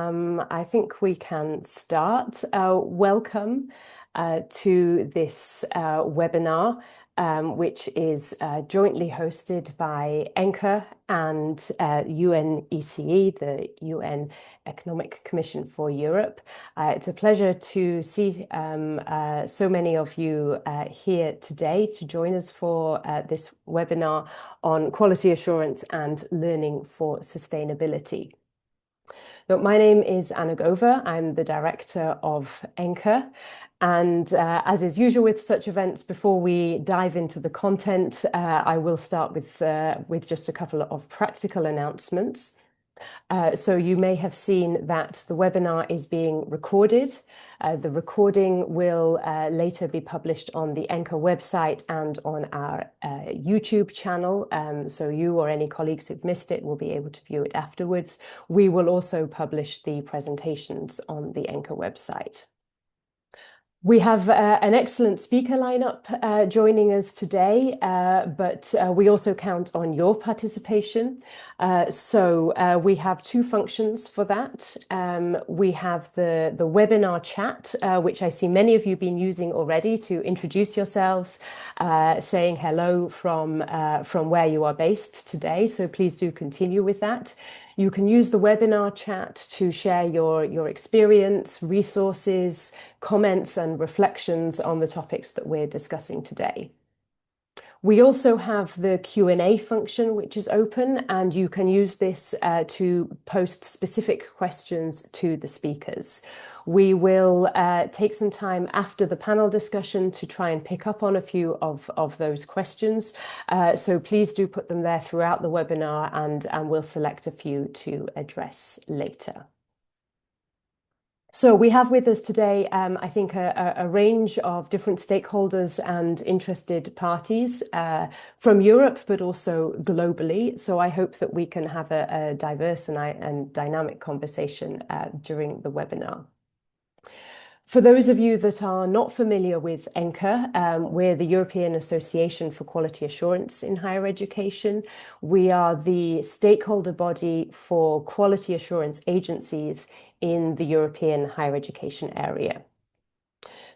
I think we can start. Welcome to this webinar, which is jointly hosted by ENQA and UNECE, the UN Economic Commission for Europe. It's a pleasure to see so many of you here today to join us for this webinar on quality assurance and learning for sustainability. My name is Anna Gover. I'm the director of ENQA. And as is usual with such events, before we dive into the content, I will start with just a couple of practical announcements. So you may have seen that the webinar is being recorded. The recording will later be published on the ENQA website and on our YouTube channel. So you or any colleagues who've missed it will be able to view it afterwards. We will also publish the presentations on the ENQA website. We have an excellent speaker lineup joining us today, but we also count on your participation. So we have two functions for that. We have the webinar chat, which I see many of you have been using already to introduce yourselves, saying hello from where you are based today. So please do continue with that. You can use the webinar chat to share your experience, resources, comments, and reflections on the topics that we're discussing today. We also have the Q&A function, which is open, and you can use this to post specific questions to the speakers. We will take some time after the panel discussion to try and pick up on a few of those questions. So please do put them there throughout the webinar, and we'll select a few to address later. So we have with us today, I think, a range of different stakeholders and interested parties from Europe, but also globally. So I hope that we can have a diverse and dynamic conversation during the webinar. For those of you that are not familiar with ENQA, we're the European Association for Quality Assurance in Higher Education. We are the stakeholder body for quality assurance agencies in the European higher education area.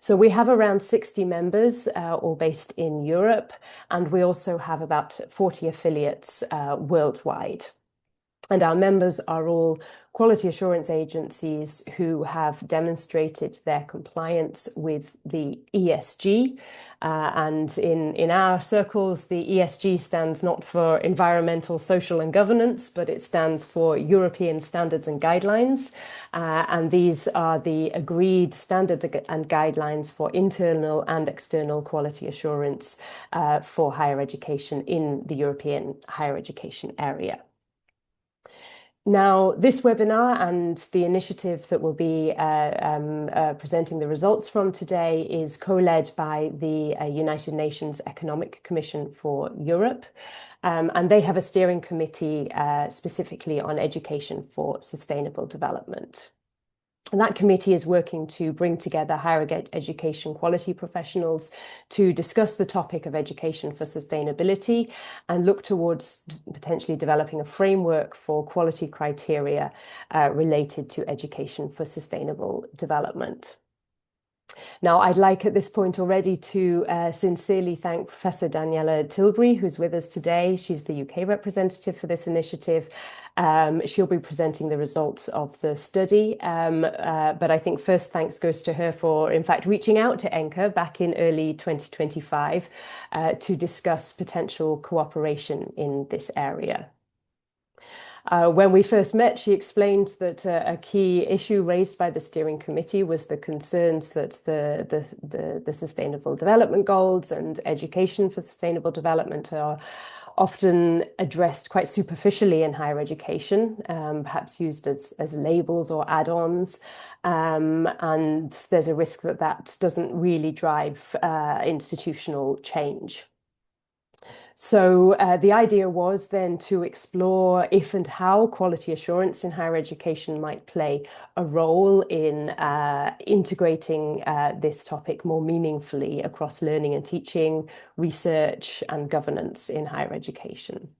So we have around 60 members, all based in Europe, and we also have about 40 affiliates worldwide. And our members are all quality assurance agencies who have demonstrated their compliance with the ESG. And in our circles, the ESG stands not for environmental, social, and governance, but it stands for European Standards and Guidelines. And these are the agreed standards and guidelines for internal and external quality assurance for higher education in the European higher education area. Now, this webinar and the initiative that we'll be presenting the results from today is co-led by the United Nations Economic Commission for Europe. And they have a steering committee specifically on education for sustainable development. And that committee is working to bring together higher education quality professionals to discuss the topic of education for sustainability and look towards potentially developing a framework for quality criteria related to education for sustainable development. Now, I'd like at this point already to sincerely thank Professor Daniela Tilbury, who's with us today. She's the UK representative for this initiative. She'll be presenting the results of the study. But I think first thanks goes to her for, in fact, reaching out to ENQA back in early 2025 to discuss potential cooperation in this area. When we first met, she explained that a key issue raised by the steering committee was the concerns that the Sustainable Development Goals and education for sustainable development are often addressed quite superficially in higher education, perhaps used as labels or add-ons. And there's a risk that that doesn't really drive institutional change. So the idea was then to explore if and how quality assurance in higher education might play a role in integrating this topic more meaningfully across learning and teaching, research, and governance in higher education.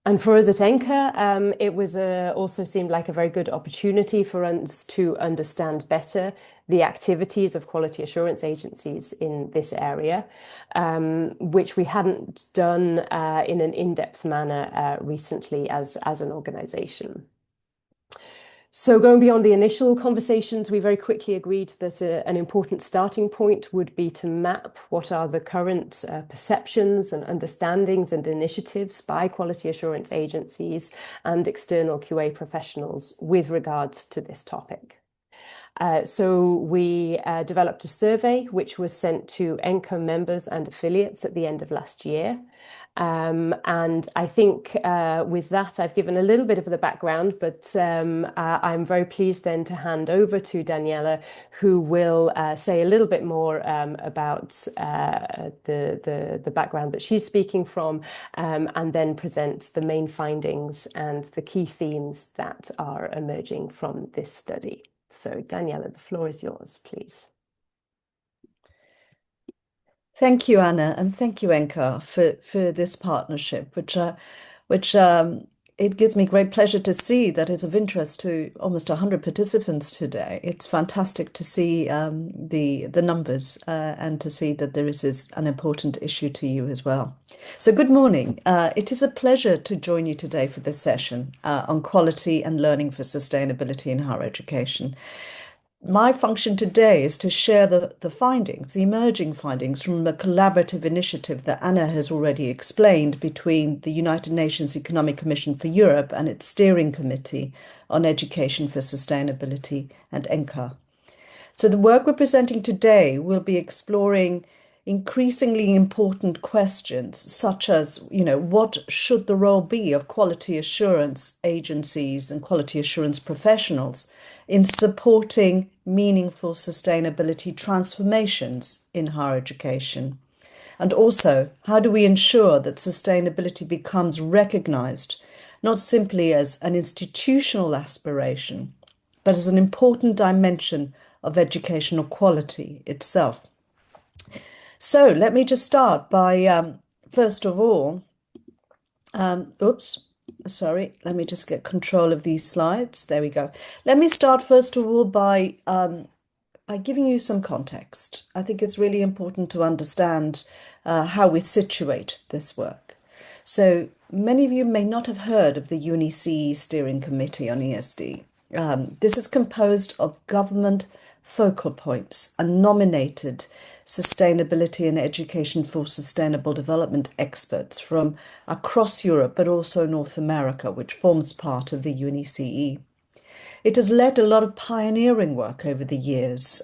And for us at ENQA, it was also seemed like a very good opportunity for us to understand better the activities of quality assurance agencies in this area, which we hadn't done in an in-depth manner recently as an organization. So going beyond the initial conversations, we very quickly agreed that an important starting point would be to map what are the current perceptions and understandings and initiatives by quality assurance agencies and external QA professionals with regards to this topic. So we developed a survey which was sent to ENQA members and affiliates at the end of last year. And I think with that, I've given a little bit of the background, but I'm very pleased then to hand over to Daniela, who will say a little bit more about the background that she's speaking from, and then present the main findings and the key themes that are emerging from this study. So Daniela, the floor is yours, please. Thank you, Anna, and thank you, ENQA, for this partnership, which it gives me great pleasure to see that it's of interest to almost 100 participants today. It's fantastic to see the numbers and to see that this is an important issue to you as well. So good morning. It is a pleasure to join you today for this session on quality and learning for sustainability in higher education. My function today is to share the findings, the emerging findings from a collaborative initiative that Anna has already explained between the United Nations Economic Commission for Europe and its steering committee on education for sustainability and ENQA. So the work we're presenting today will be exploring increasingly important questions such as, what should the role be of quality assurance agencies and quality assurance professionals in supporting meaningful sustainability transformations in higher education? And also, how do we ensure that sustainability becomes recognized not simply as an institutional aspiration, but as an important dimension of educational quality itself? So let me just start by, first of all, let me just get control of these slides. There we go. Let me start first of all by giving you some context. I think it's really important to understand how we situate this work. So many of you may not have heard of the UNECE Steering Committee on ESD. This is composed of government focal points and nominated sustainability and education for sustainable development experts from across Europe, but also North America, which forms part of the UNECE. It has led a lot of pioneering work over the years,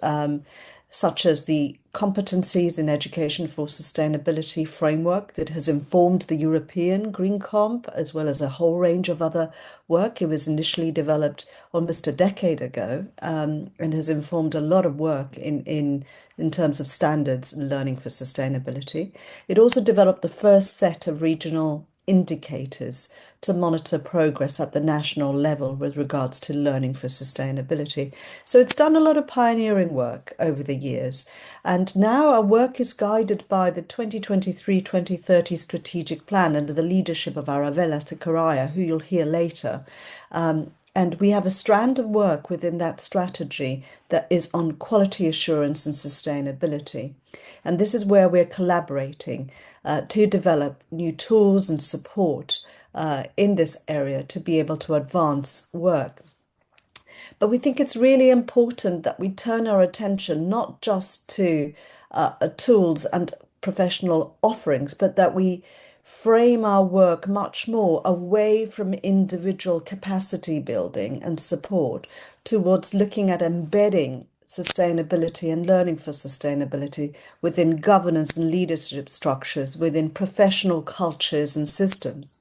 such as the Competencies in Education for Sustainability framework that has informed the European Green Comp, as well as a whole range of other work. It was initially developed almost a decade ago, and has informed a lot of work in terms of standards and learning for sustainability. It also developed the first set of regional indicators to monitor progress at the national level with regards to learning for sustainability. So it's done a lot of pioneering work over the years. And now our work is guided by the 2023-2030 strategic plan under the leadership of Aravella Sikaraya, who you'll hear later. And we have a strand of work within that strategy that is on quality assurance and sustainability. And this is where we're collaborating to develop new tools and support in this area to be able to advance work. But we think it's really important that we turn our attention not just to tools and professional offerings, but that we frame our work much more away from individual capacity building and support towards looking at embedding sustainability and learning for sustainability within governance and leadership structures, within professional cultures and systems.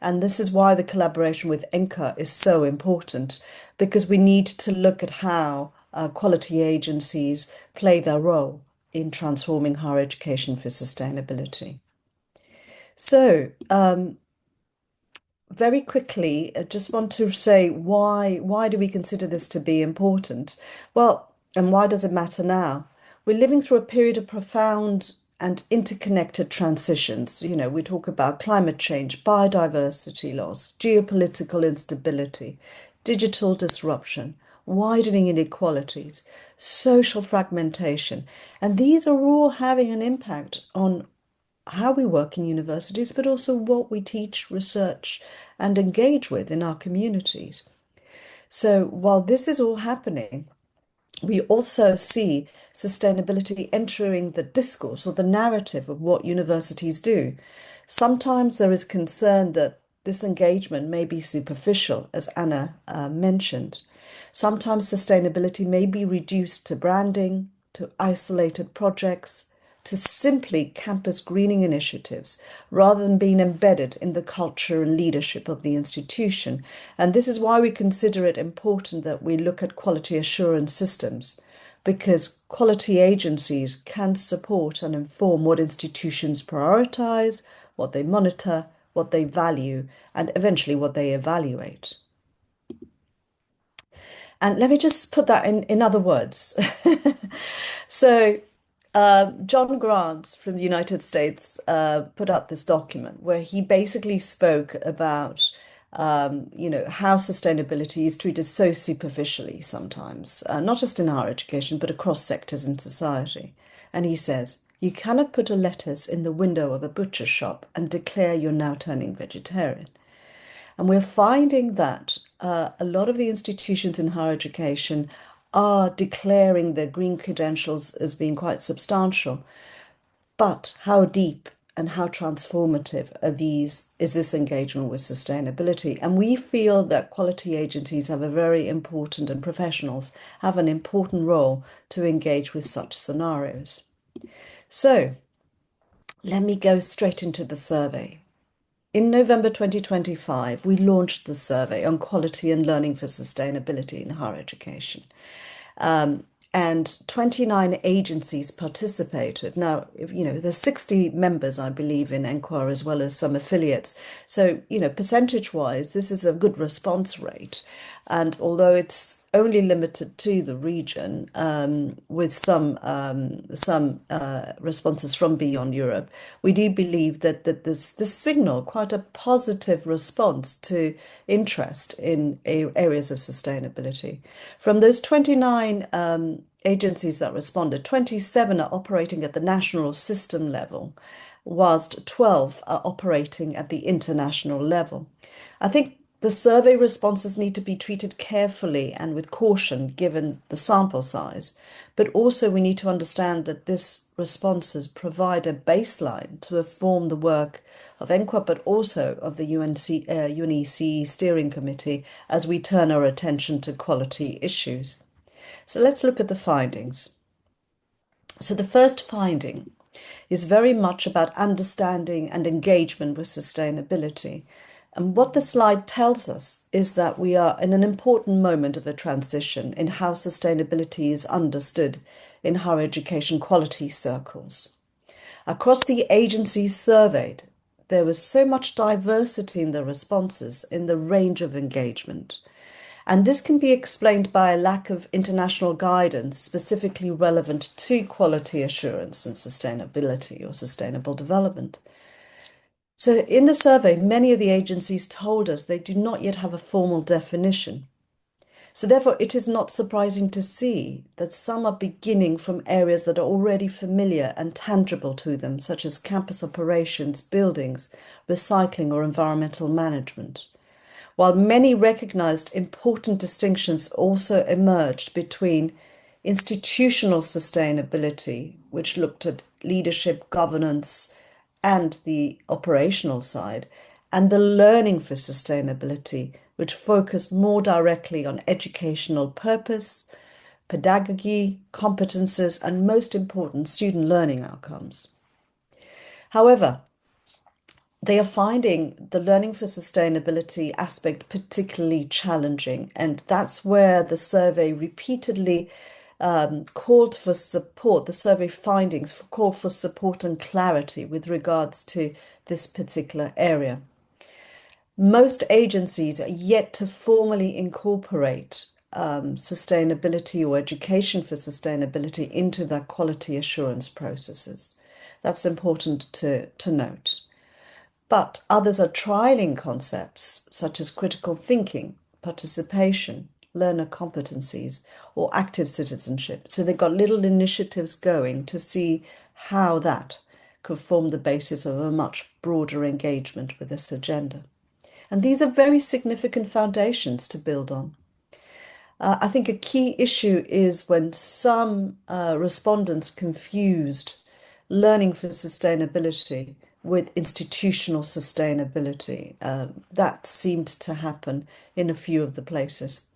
And this is why the collaboration with ENQA is so important, because we need to look at how quality agencies play their role in transforming higher education for sustainability. So, very quickly, I just want to say why do we consider this to be important? Well, and why does it matter now? We're living through a period of profound and interconnected transitions. We talk about climate change, biodiversity loss, geopolitical instability, digital disruption, widening inequalities, social fragmentation. And these are all having an impact on how we work in universities, but also what we teach, research, and engage with in our communities. So while this is all happening, we also see sustainability entering the discourse or the narrative of what universities do. Sometimes there is concern that this engagement may be superficial, as Anna mentioned. Sometimes sustainability may be reduced to branding, to isolated projects, to simply campus greening initiatives, rather than being embedded in the culture and leadership of the institution. And this is why we consider it important that we look at quality assurance systems, because quality agencies can support and inform what institutions prioritize, what they monitor, what they value, and eventually what they evaluate. And let me just put that in other words. So, John Grant from the United States put out this document where he basically spoke about, how sustainability is treated so superficially sometimes, not just in higher education, but across sectors in society. And he says, you cannot put a lettuce in the window of a butcher shop and declare you're now turning vegetarian. And we're finding that a lot of the institutions in higher education are declaring their green credentials as being quite substantial. But how deep and how transformative is this engagement with sustainability? And we feel that quality agencies have a very important, and professionals have an important role to engage with such scenarios. So let me go straight into the survey. In November 2025, we launched the survey on quality and learning for sustainability in higher education. And 29 agencies participated. Now, there's 60 members, I believe, in ENQA, as well as some affiliates. So, percentage-wise, this is a good response rate. And although it's only limited to the region, with some responses from beyond Europe, we do believe that this signal quite a positive response to interest in areas of sustainability. From those 29 agencies that responded, 27 are operating at the national system level, whilst 12 are operating at the international level. I think the survey responses need to be treated carefully and with caution given the sample size, but also we need to understand that these responses provide a baseline to inform the work of ENQA, but also of the UNECE Steering Committee as we turn our attention to quality issues. So let's look at the findings. So the first finding is very much about understanding and engagement with sustainability. And what the slide tells us is that we are in an important moment of a transition in how sustainability is understood in higher education quality circles. Across the agencies surveyed, there was so much diversity in the responses, in the range of engagement. And this can be explained by a lack of international guidance specifically relevant to quality assurance and sustainability or sustainable development. So in the survey, many of the agencies told us they do not yet have a formal definition. So therefore, it is not surprising to see that some are beginning from areas that are already familiar and tangible to them, such as campus operations, buildings, recycling, or environmental management. While many recognized important distinctions also emerged between institutional sustainability, which looked at leadership, governance, and the operational side, and the learning for sustainability, which focused more directly on educational purpose, pedagogy, competences, and most important, student learning outcomes. However, they are finding the learning for sustainability aspect particularly challenging, and that's where the survey repeatedly called for support. The survey findings called for support and clarity with regards to this particular area. Most agencies are yet to formally incorporate sustainability or education for sustainability into their quality assurance processes. That's important to note. But others are trialing concepts such as critical thinking, participation, learner competencies, or active citizenship. So they've got little initiatives going to see how that could form the basis of a much broader engagement with this agenda. And these are very significant foundations to build on. I think a key issue is when some respondents confused learning for sustainability with institutional sustainability. That seemed to happen in a few of the places.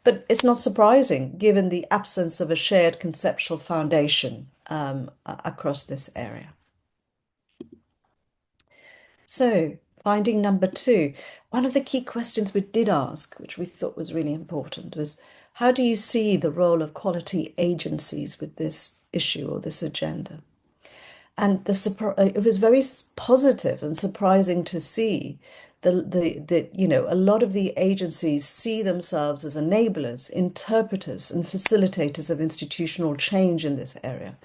But it's not surprising given the absence of a shared conceptual foundation across this area. So, finding number two, one of the key questions we did ask, which we thought was really important, was how do you see the role of quality agencies with this issue or this agenda? And it was very positive and surprising to see a lot of the agencies see themselves as enablers, interpreters, and facilitators of institutional change in this area,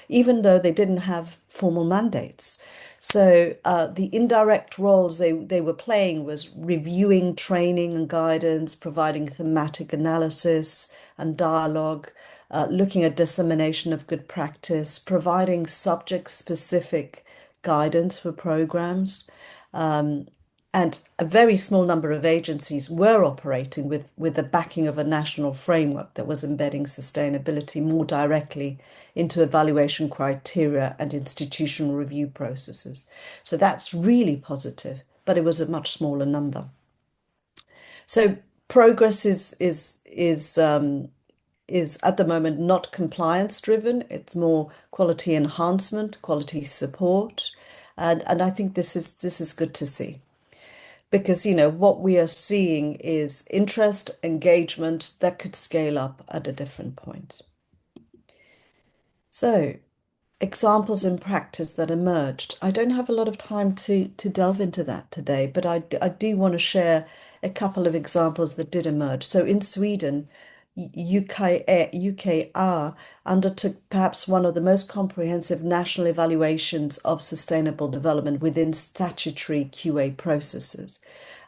even though they didn't have formal mandates. So the indirect roles they were playing was reviewing training and guidance, providing thematic analysis and dialogue, looking at dissemination of good practice, providing subject-specific guidance for programs. And a very small number of agencies were operating with the backing of a national framework that was embedding sustainability more directly into evaluation criteria and institutional review processes. So that's really positive, but it was a much smaller number. So progress is at the moment not compliance driven. It's more quality enhancement, quality support, and I think this is good to see because what we are seeing is interest, engagement that could scale up at a different point. So, examples in practice that emerged. I don't have a lot of time to delve into that today, but I do want to share a couple of examples that did emerge. So in Sweden, UKR undertook perhaps one of the most comprehensive national evaluations of sustainable development within statutory QA processes.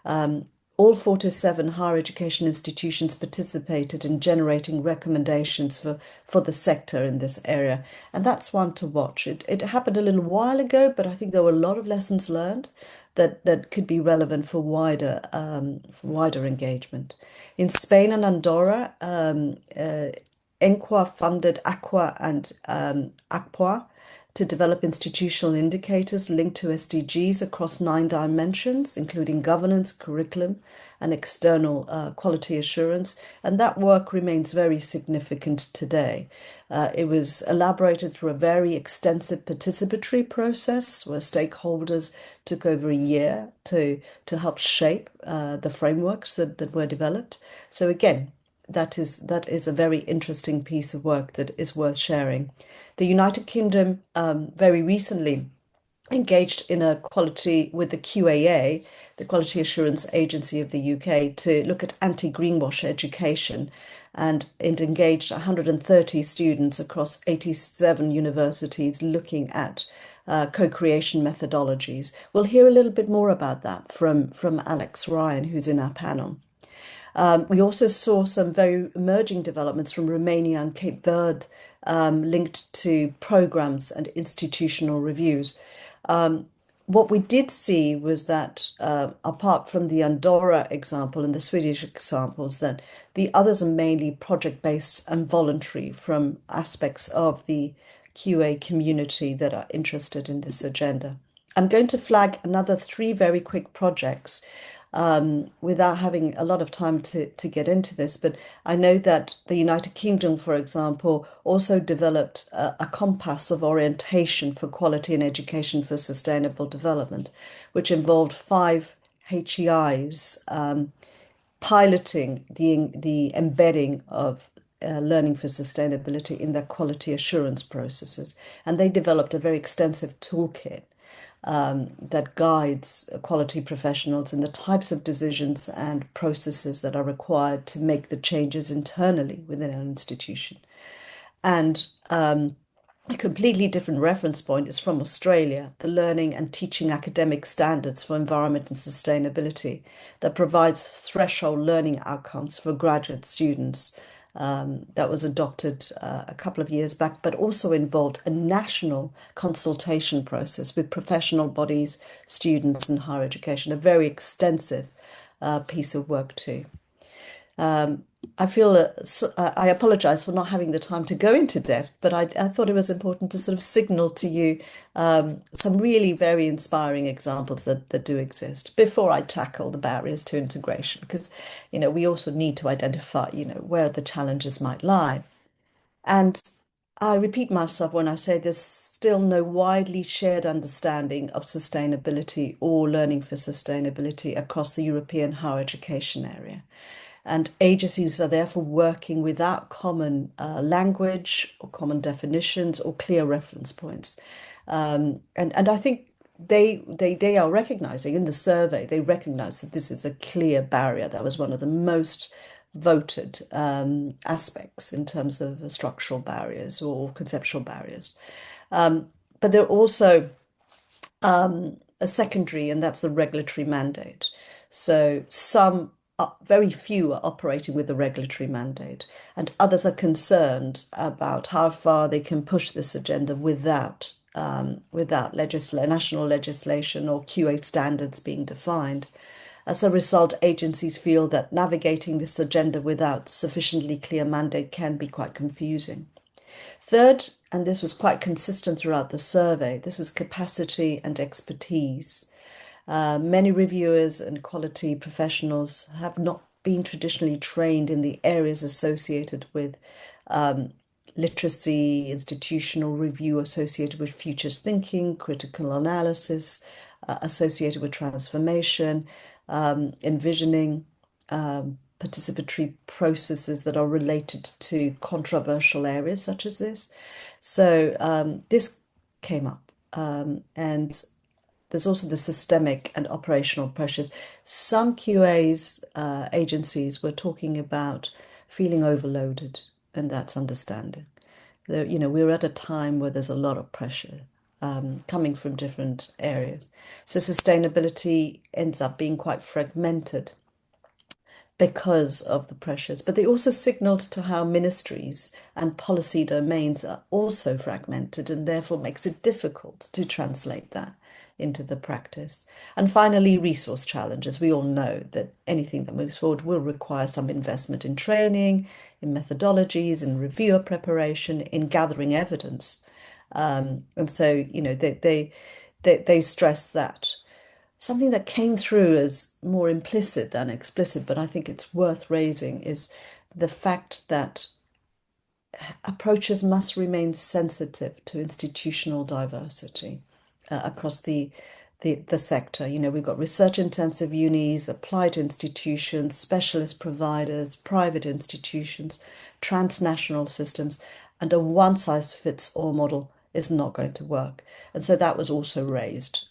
All 47 higher education institutions participated in generating recommendations for the sector in this area. And that's one to watch. It happened a little while ago, but I think there were a lot of lessons learned that could be relevant for wider engagement. In Spain and Andorra, ENQA funded AQUA and AQUA to develop institutional indicators linked to SDGs across 9 dimensions, including governance, curriculum, and external quality assurance. And that work remains very significant today. It was elaborated through a very extensive participatory process where stakeholders took over a year to help shape the frameworks that were developed. So again, that is a very interesting piece of work that is worth sharing. The United Kingdom very recently engaged in a quality with the QAA, the Quality Assurance Agency of the UK, to look at anti-greenwash education, and it engaged 130 students across 87 universities looking at co-creation methodologies. We'll hear a little bit more about that from Alex Ryan, who's in our panel. We also saw some very emerging developments from Romania and Cape Verde linked to programs and institutional reviews. What we did see was that, apart from the Andorra example and the Swedish examples, that the others are mainly project-based and voluntary from aspects of the QA community that are interested in this agenda. I'm going to flag another 3 very quick projects without having a lot of time to get into this, but I know that the United Kingdom, for example, also developed a compass of orientation for quality and education for sustainable development, which involved 5 HEIs piloting the embedding of learning for sustainability in their quality assurance processes. And they developed a very extensive toolkit that guides quality professionals in the types of decisions and processes that are required to make the changes internally within an institution. And A completely different reference point is from Australia, the Learning and Teaching Academic Standards for Environment and Sustainability, that provides threshold learning outcomes for graduate students. That was adopted a couple of years back, but also involved a national consultation process with professional bodies, students, and higher education. A very extensive piece of work too. I feel I apologize for not having the time to go into depth, but I thought it was important to sort of signal to you some really very inspiring examples that do exist before I tackle the barriers to integration, because, we also need to identify, where the challenges might lie. And I repeat myself when I say there's still no widely shared understanding of sustainability or learning for sustainability across the European higher education area. And agencies are therefore working without common language or common definitions or clear reference points. And I think they are recognizing in the survey, they recognize that this is a clear barrier. That was one of the most voted aspects in terms of structural barriers or conceptual barriers. But there are also a secondary, and that's the regulatory mandate. So very few are operating with the regulatory mandate, and others are concerned about how far they can push this agenda without national legislation or QA standards being defined. As a result, agencies feel that navigating this agenda without sufficiently clear mandate can be quite confusing. Third, and this was quite consistent throughout the survey, this was capacity and expertise. Many reviewers and quality professionals have not been traditionally trained in the areas associated with literacy, institutional review associated with futures thinking, critical analysis associated with transformation, envisioning participatory processes that are related to controversial areas such as this. So this came up. And there's also the systemic and operational pressures. Some QAs, agencies were talking about feeling overloaded, and that's understanding. We're at a time where there's a lot of pressure coming from different areas. So sustainability ends up being quite fragmented because of the pressures, but they also signaled to how ministries and policy domains are also fragmented and therefore makes it difficult to translate that into the practice. And finally, resource challenges. We all know that anything that moves forward will require some investment in training, in methodologies, in reviewer preparation, in gathering evidence. And so, they stress that. Something that came through as more implicit than explicit, but I think it's worth raising, is the fact that approaches must remain sensitive to institutional diversity across the sector. We've got research-intensive unis, applied institutions, specialist providers, private institutions, transnational systems, and a one-size-fits-all model is not going to work. And so that was also raised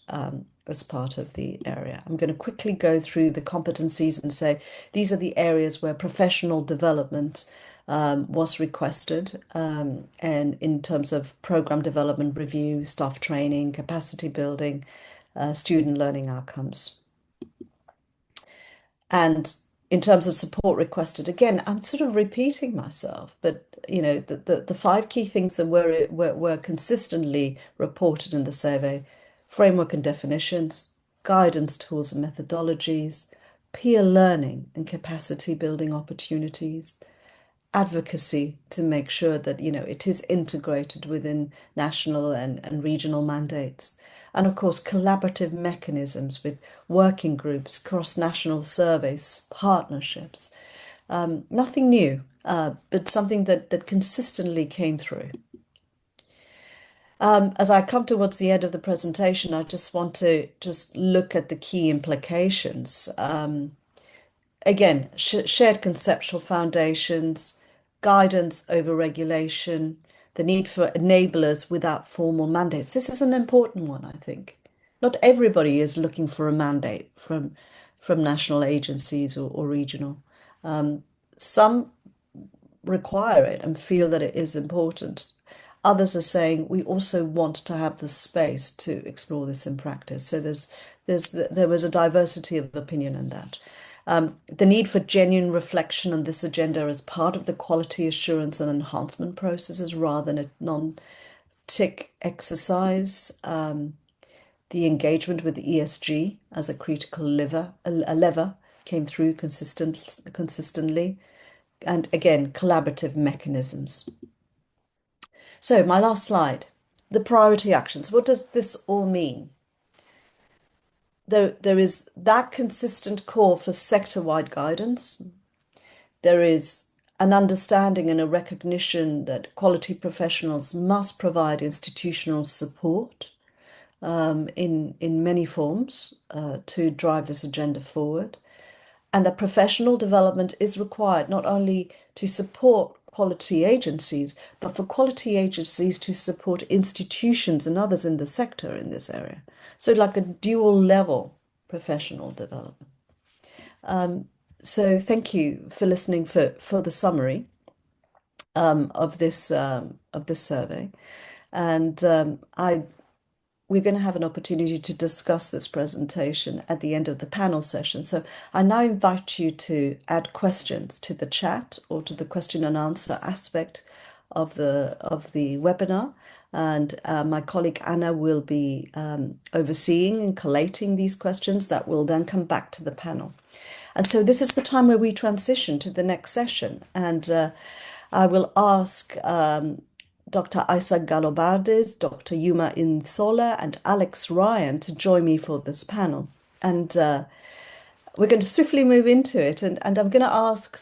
as part of the area. I'm going to quickly go through the competencies and say these are the areas where professional development was requested, and in terms of program development review, staff training, capacity building, student learning outcomes. And in terms of support requested, again, I'm sort of repeating myself, but the five key things that were consistently reported in the survey: framework and definitions, guidance, tools and methodologies, peer learning and capacity building opportunities, advocacy to make sure that it is integrated within national and regional mandates, and of course collaborative mechanisms with working groups, cross-national surveys, partnerships. Nothing new, but something that consistently came through. As I come towards the end of the presentation, I just want to look at the key implications. Again, shared conceptual foundations, guidance over regulation, the need for enablers without formal mandates. This is an important one, I think. Not everybody is looking for a mandate from national agencies or regional. Some require it and feel that it is important. Others are saying we also want to have the space to explore this in practice. So there was a diversity of opinion in that. The need for genuine reflection on this agenda as part of the quality assurance and enhancement processes rather than a non-tick exercise. The engagement with ESG as a critical lever came through consistently, and again, collaborative mechanisms. So my last slide, the priority actions. What does this all mean? There is that consistent call for sector-wide guidance. There is an understanding and a recognition that quality professionals must provide institutional support in many forms to drive this agenda forward. And that professional development is required not only to support quality agencies, but for quality agencies to support institutions and others in the sector in this area. So like a dual level professional development. So thank you for listening for the summary of this survey. And we're going to have an opportunity to discuss this presentation at the end of the panel session. So I now invite you to add questions to the chat or to the question and answer aspect of the webinar. And my colleague Anna will be overseeing and collating these questions that will then come back to the panel. And so this is the time where we transition to the next session. And I will ask Dr. Isa Galobardes, Dr. Yuma Insola, and Alex Ryan to join me for this panel. And we're going to swiftly move into it. And I'm going to ask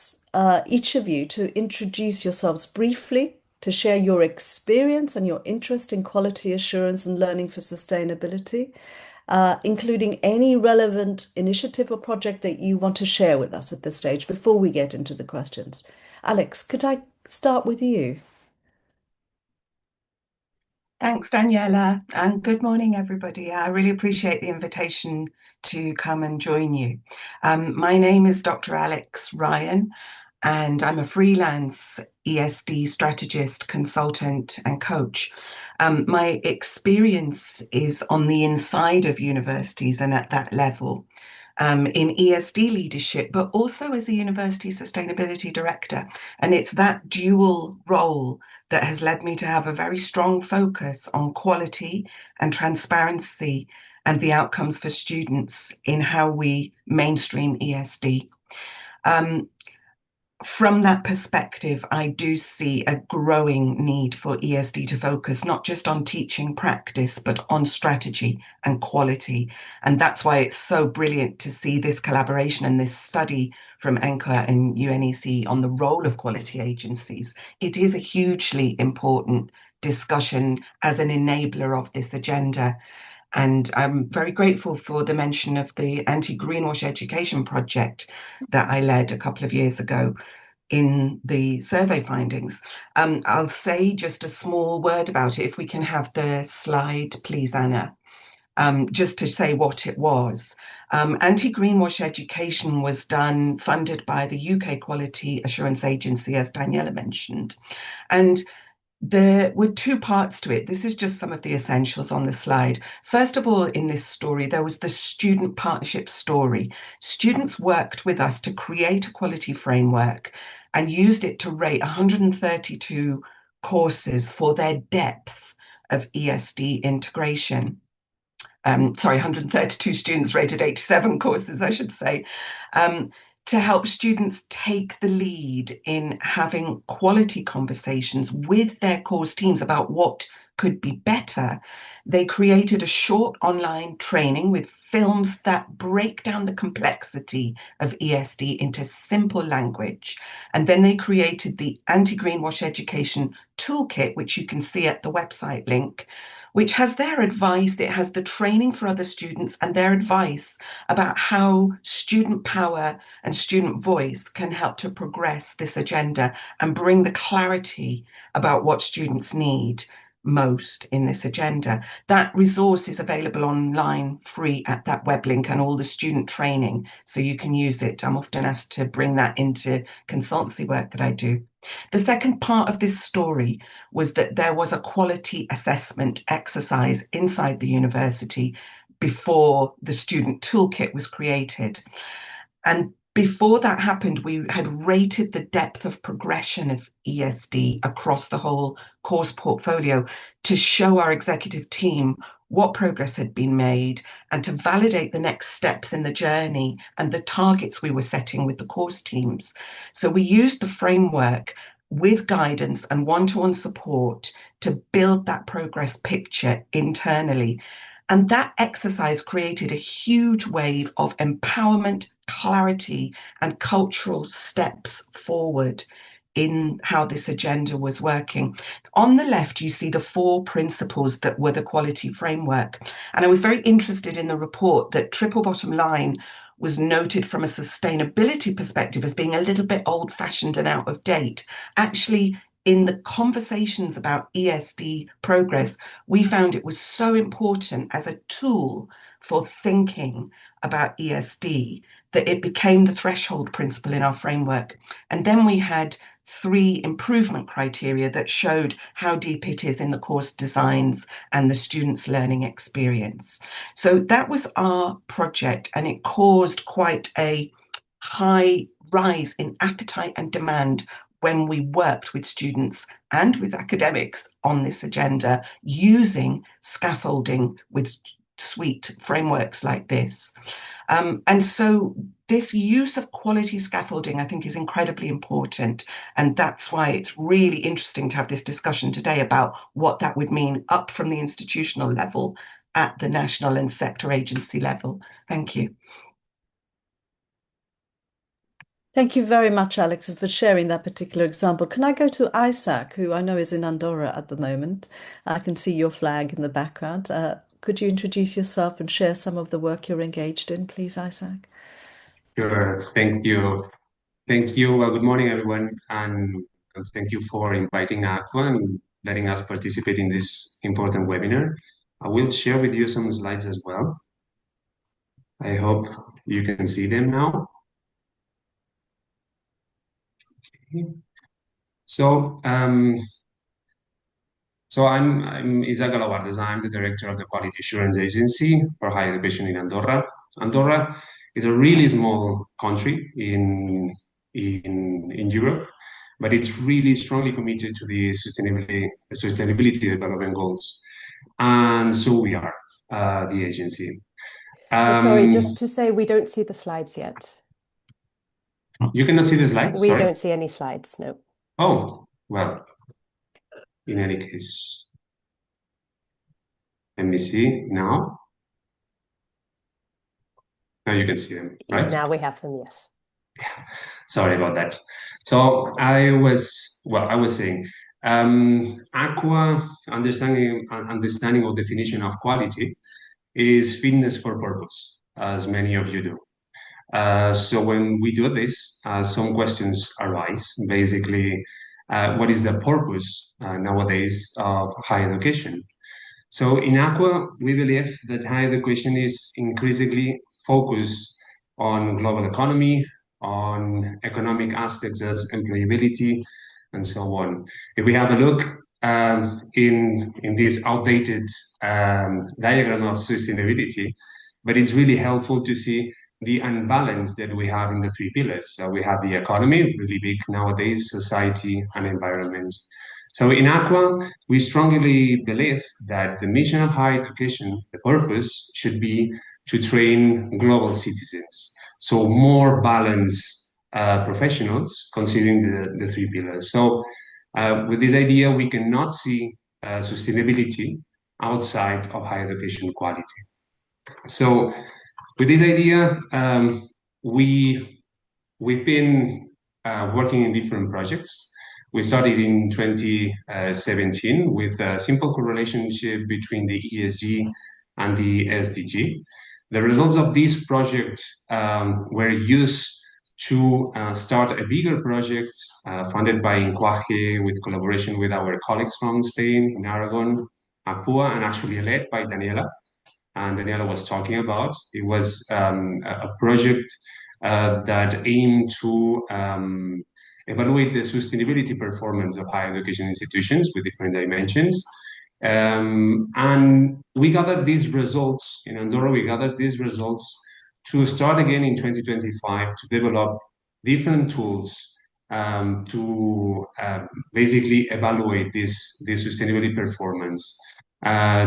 each of you to introduce yourselves briefly, to share your experience and your interest in quality assurance and learning for sustainability, including any relevant initiative or project that you want to share with us at this stage before we get into the questions. Alex, could I start with you? Thanks, Daniela, and good morning, everybody. I really appreciate the invitation to come and join you. My name is Dr. Alex Ryan, and I'm a freelance ESD strategist, consultant, and coach. My experience is on the inside of universities and at that level. In ESD leadership, but also as a university sustainability director. And it's that dual role that has led me to have a very strong focus on quality and transparency and the outcomes for students in how we mainstream ESD. From that perspective, I do see a growing need for ESD to focus not just on teaching practice, but on strategy and quality. And that's why it's so brilliant to see this collaboration and this study from ENQA and UNEC on the role of quality agencies. It is a hugely important discussion as an enabler of this agenda. And I'm very grateful for the mention of the anti-greenwash education project that I led a couple of years ago in the survey findings. I'll say just a small word about it. If we can have the slide, please, Anna, just to say what it was. Anti-greenwash education was funded by the UK Quality Assurance Agency, as Daniela mentioned. And there were two parts to it. This is just some of the essentials on the slide. First of all, in this story, there was the student partnership story. Students worked with us to create a quality framework and used it to rate 132 courses for their depth of ESD integration. 132 students rated 87 courses, I should say. To help students take the lead in having quality conversations with their course teams about what could be better, they created a short online training with films that break down the complexity of ESD into simple language. And then they created the Anti-Greenwash Education Toolkit, which you can see at the website link, which has their advice. It has the training for other students and their advice about how student power and student voice can help to progress this agenda and bring the clarity about what students need. most in this agenda. That resource is available online free at that web link, and all the student training, so you can use it. I'm often asked to bring that into consultancy work that I do. The second part of this story was that there was a quality assessment exercise inside the university before the student toolkit was created. And before that happened, we had rated the depth of progression of ESD across the whole course portfolio to show our executive team what progress had been made and to validate the next steps in the journey and the targets we were setting with the course teams. So we used the framework with guidance and one-to-one support to build that progress picture internally. And that exercise created a huge wave of empowerment, clarity, and cultural steps forward in how this agenda was working. On the left, you see the 4 principles that were the quality framework. And I was very interested in the report that triple bottom line was noted from a sustainability perspective as being a little bit old-fashioned and out of date. Actually, in the conversations about ESD progress, we found it was so important as a tool for thinking about ESD that it became the threshold principle in our framework. And then we had 3 improvement criteria that showed how deep it is in the course designs and the students' learning experience. So that was our project, and it caused quite a high rise in appetite and demand when we worked with students and with academics on this agenda using scaffolding with sweet frameworks like this. And so this use of quality scaffolding, I think, is incredibly important. And that's why it's really interesting to have this discussion today about what that would mean up from the institutional level at the national and sector agency level. Thank you. Thank you very much, Alex, for sharing that particular example. Can I go to Isaac, who I know is in Andorra at the moment? I can see your flag in the background. Could you introduce yourself and share some of the work you're engaged in, please, Isaac? Sure. Thank you. Thank you. Well, good morning, everyone, and thank you for inviting ENQA and letting us participate in this important webinar. I will share with you some slides as well. I hope you can see them now. So, I'm Isaac Galavardes. I'm the director of the Quality Assurance Agency for Higher Education in Andorra. Andorra is a really small country in Europe, but it's really strongly committed to the sustainability development goals, and so we are the agency. Sorry, just to say, we don't see the slides yet. You cannot see the slides? We Sorry? don't see any slides, no. Oh, well, in any case, let me see now. Now you can see them, right? Now we have them, yes. Sorry about that. So I was saying, ENQA understanding or definition of quality is fitness for purpose, as many of you do. So when we do this, some questions arise. Basically, what is the purpose nowadays of higher education? So in ENQA, we believe that higher education is increasingly focused on global economy, on economic aspects as employability, and so on. If we have a look in this outdated diagram of sustainability, but it's really helpful to see the unbalance that we have in the 3 pillars. So we have the economy, really big nowadays, society, and environment. So in ENQA, we strongly believe that the mission of higher education, the purpose, should be to train global citizens. So more balanced professionals, considering the 3 pillars. So with this idea, we cannot see sustainability outside of higher education quality. So with this idea, we've been working in different projects. We started in 2017 with a simple correlationship between the ESG and the SDG. The results of this project were used to start a bigger project funded by ENQA with collaboration with our colleagues from Spain, in Aragon, Apua, and actually led by Daniela. And Daniela was talking about. It was a project that aimed to evaluate the sustainability performance of higher education institutions with different dimensions. And we gathered these results in Andorra. We gathered these results to start again in 2025 to develop different tools to basically evaluate this sustainability performance.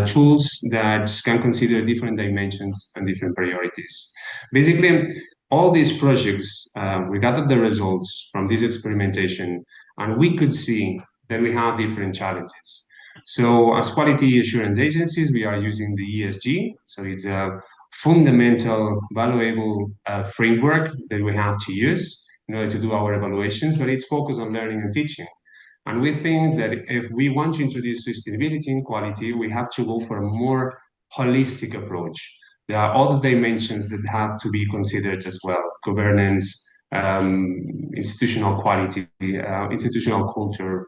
Tools that can consider different dimensions and different priorities. Basically, all these projects, we gathered the results from this experimentation, and we could see that we have different challenges. So as quality assurance agencies, we are using the ESG. So it's a fundamental, valuable framework that we have to use in order to do our evaluations, but it's focused on learning and teaching. And we think that if we want to introduce sustainability in quality, we have to go for a more holistic approach. There are other dimensions that have to be considered as well: governance, institutional quality, institutional culture,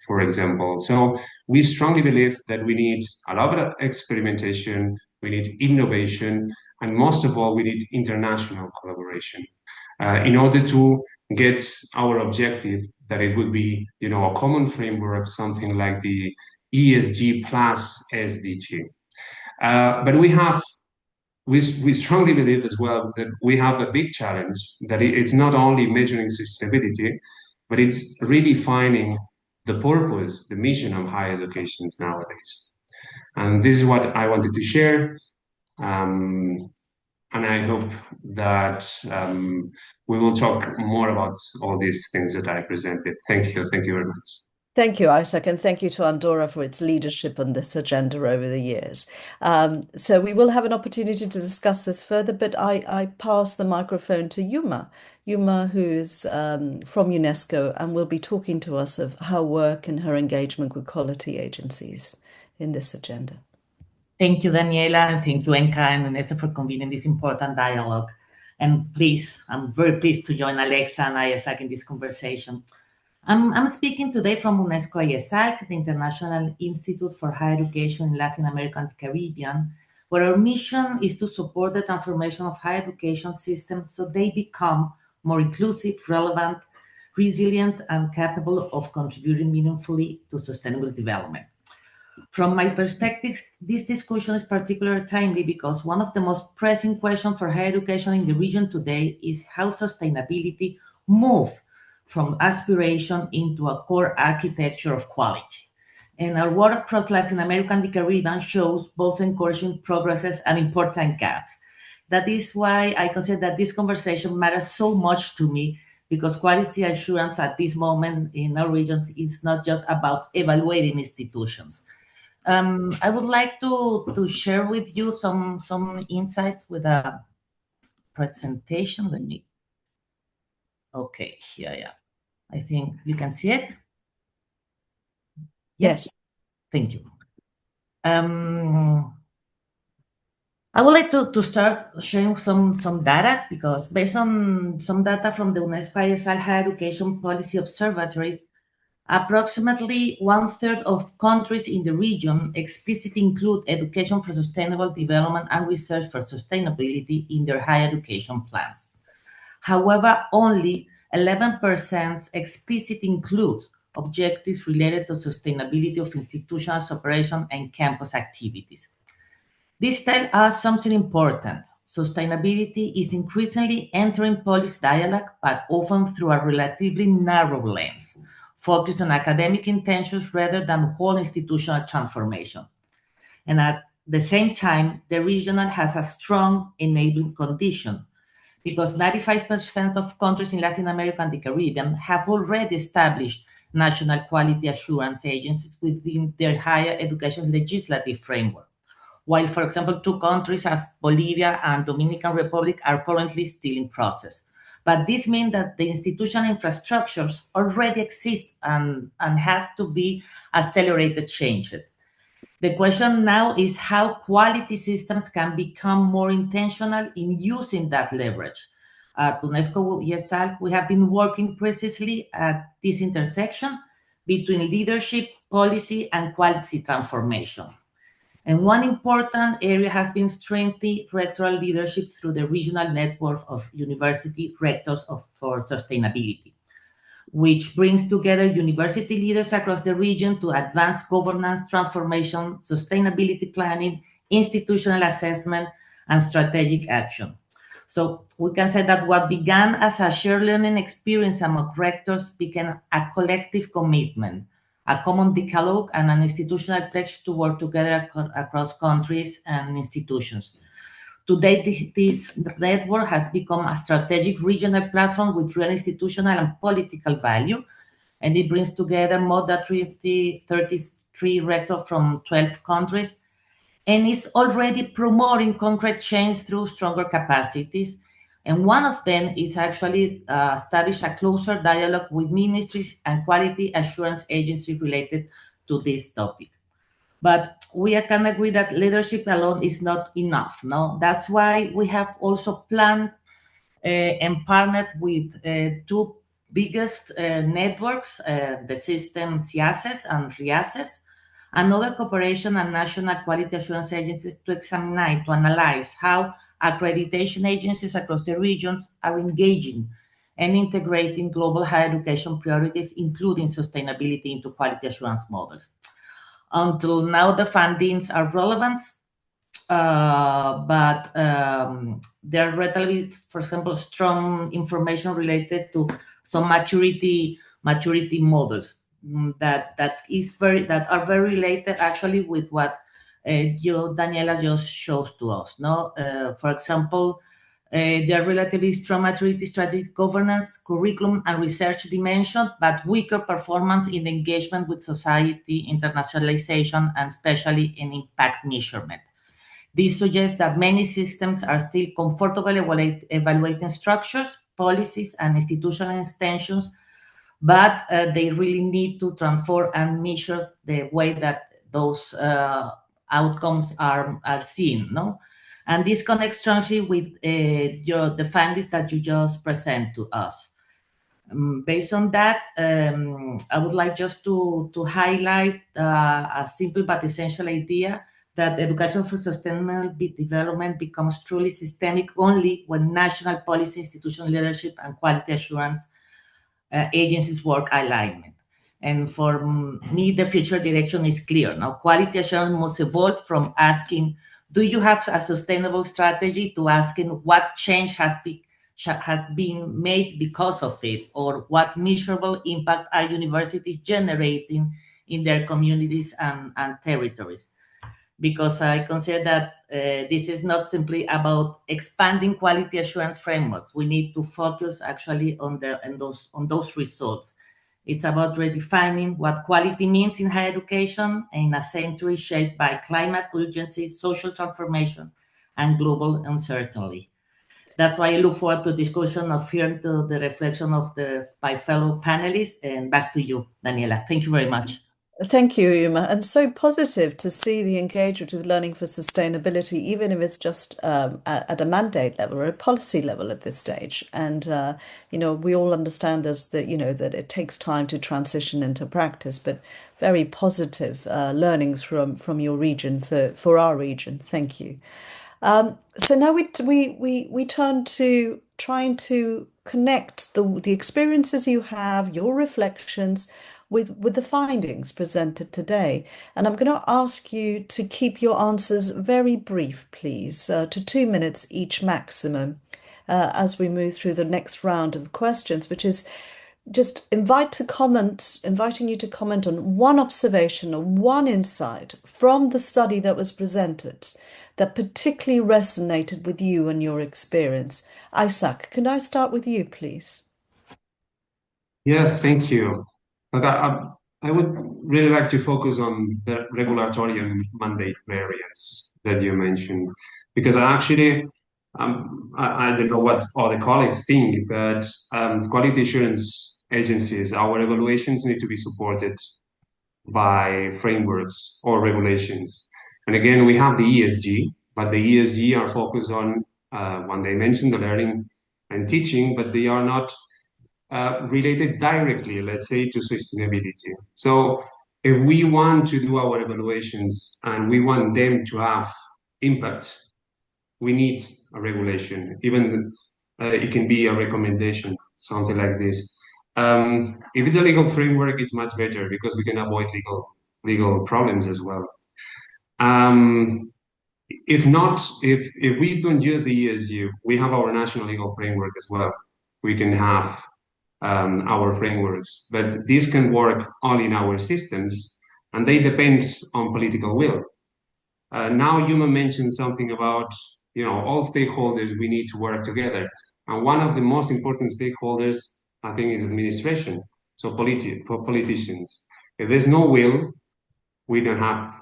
for example. So we strongly believe that we need a lot of experimentation, we need innovation, and most of all, we need international collaboration in order to get our objective, that it would be, a common framework, something like the ESG plus SDG. But we strongly believe as well that we have a big challenge, that it's not only measuring sustainability, but it's redefining the purpose, the mission of higher education nowadays. And this is what I wanted to share. And I hope that we will talk more about all these things that I presented. Thank you. Thank you very much. Thank you, Isaac, and thank you to Andorra for its leadership on this agenda over the years. So we will have an opportunity to discuss this further, but I pass the microphone to Yuma. Yuma, who is from UNESCO and will be talking to us of her work and her engagement with quality agencies in this agenda. Thank you, Daniela, and thank you, ENQA and UNESCO for convening this important dialogue. And please, I'm very pleased to join Alexa and Isaac in this conversation. I'm speaking today from UNESCO ISAC, the International Institute for Higher Education in Latin America and the Caribbean, where our mission is to support the transformation of higher education systems so they become more inclusive, relevant, resilient, and capable of contributing meaningfully to sustainable development. From my perspective, this discussion is particularly timely because one of the most pressing questions for higher education in the region today is how sustainability moves from aspiration into a core architecture of quality. And our work across Latin America and the Caribbean shows both encouraging progresses and important gaps. That is why I consider that this conversation matters so much to me, because quality assurance at this moment in our regions is not just about evaluating institutions. I would like to share with you some insights with a presentation. Let me. Okay, here, yeah. I think you can see it. Yes. Thank you. I would like to start sharing some data, because based on some data from the UNESCO ISL Higher Education Policy Observatory, approximately 1/3 of countries in the region explicitly include education for sustainable development and research for sustainability in their higher education plans. However, only 11% explicitly include objectives related to sustainability of institutional operation and campus activities. This tells us something important. Sustainability is increasingly entering policy dialogue, but often through a relatively narrow lens, focused on academic intentions rather than whole institutional transformation. And at the same time, the regional has a strong enabling condition, because 95% of countries in Latin America and the Caribbean have already established national quality assurance agencies within their higher education legislative framework, while, for example, 2 countries as Bolivia and Dominican Republic are currently still in process. But this means that the institutional infrastructures already exist and has to be accelerated, changed. The question now is how quality systems can become more intentional in using that leverage. at UNESCO ESAL, we have been working precisely at this intersection between leadership, policy, and quality transformation. And one important area has been strengthening rectoral leadership through the regional network of university rectors for sustainability, which brings together university leaders across the region to advance governance, transformation, sustainability planning, institutional assessment, and strategic action. So we can say that what began as a shared learning experience among rectors became a collective commitment, a common decalogue, and an institutional pledge to work together across countries and institutions. Today, this network has become a strategic regional platform with real institutional and political value, and it brings together more than 33 rectors from 12 countries, and is already promoting concrete change through stronger capacities. And one of them is actually establish a closer dialogue with ministries and quality assurance agencies related to this topic. But we can agree that leadership alone is not enough. No, that's why we have also planned and partnered with two biggest networks, the system CIASES and RIASES, and other cooperation and national quality assurance agencies to examine, to analyze how accreditation agencies across the regions are engaging and integrating global higher education priorities, including sustainability, into quality assurance models. Until now, the findings are relevant, but there are relatively, for example, strong information related to some maturity models that are very related actually with what Daniela just shows to us. No, for example, there are relatively strong maturity, strategic governance, curriculum, and research dimension, but weaker performance in engagement with society, internationalization, and especially in impact measurement. This suggests that many systems are still comfortable evaluating structures, policies, and institutional extensions, but they really need to transform and measure the way that those outcomes are seen. No? And this connects strongly with the findings that you just present to us. Based on that, I would like just to highlight a simple but essential idea that education for sustainable development becomes truly systemic only when national policy, institutional leadership, and quality assurance agencies work alignment. And for me, the future direction is clear. Now, quality assurance must evolve from asking, do you have a sustainable strategy, to asking what change has been made because of it, or what measurable impact are universities generating in their communities and territories. Because I consider that this is not simply about expanding quality assurance frameworks. We need to focus actually on those results. It's about redefining what quality means in higher education in a century shaped by climate urgency, social transformation, and global uncertainty. That's why I look forward to discussion of hearing to the reflection of my fellow panelists. And back to you, Daniela. Thank you very much. Thank you, Uma. And so positive to see the engagement with learning for sustainability, even if it's just at a mandate level or a policy level at this stage. And we all understand that it takes time to transition into practice, but very positive learnings from your region for our region. Thank you. So now we turn to trying to connect the experiences you have, your reflections, with the findings presented today. And I'm going to ask you to keep your answers very brief, please, to 2 minutes each maximum, as we move through the next round of questions, which is just inviting you to comment on one observation or one insight from the study that was presented that particularly resonated with you and your experience. Isaac, can I start with you, please? Yes, thank you. Look, I would really like to focus on the regulatory and mandate variants that you mentioned, because I don't know what other colleagues think, but quality assurance agencies, our evaluations need to be supported by frameworks or regulations. And again, we have the ESG, but the ESG are focused on one dimension, the learning and teaching, but they are not related directly, let's say, to sustainability. So if we want to do our evaluations and we want them to have impact, we need a regulation. Even it can be a recommendation, something like this. If it's a legal framework, it's much better because we can avoid legal problems as well. If not, if we don't use the ESG, we have our national legal framework as well. We can have our frameworks, but this can work all in our systems, and they depend on political will. Now, Yuma mentioned something about all stakeholders. We need to work together, and one of the most important stakeholders, I think, is administration. So, for politicians, if there's no will, we don't have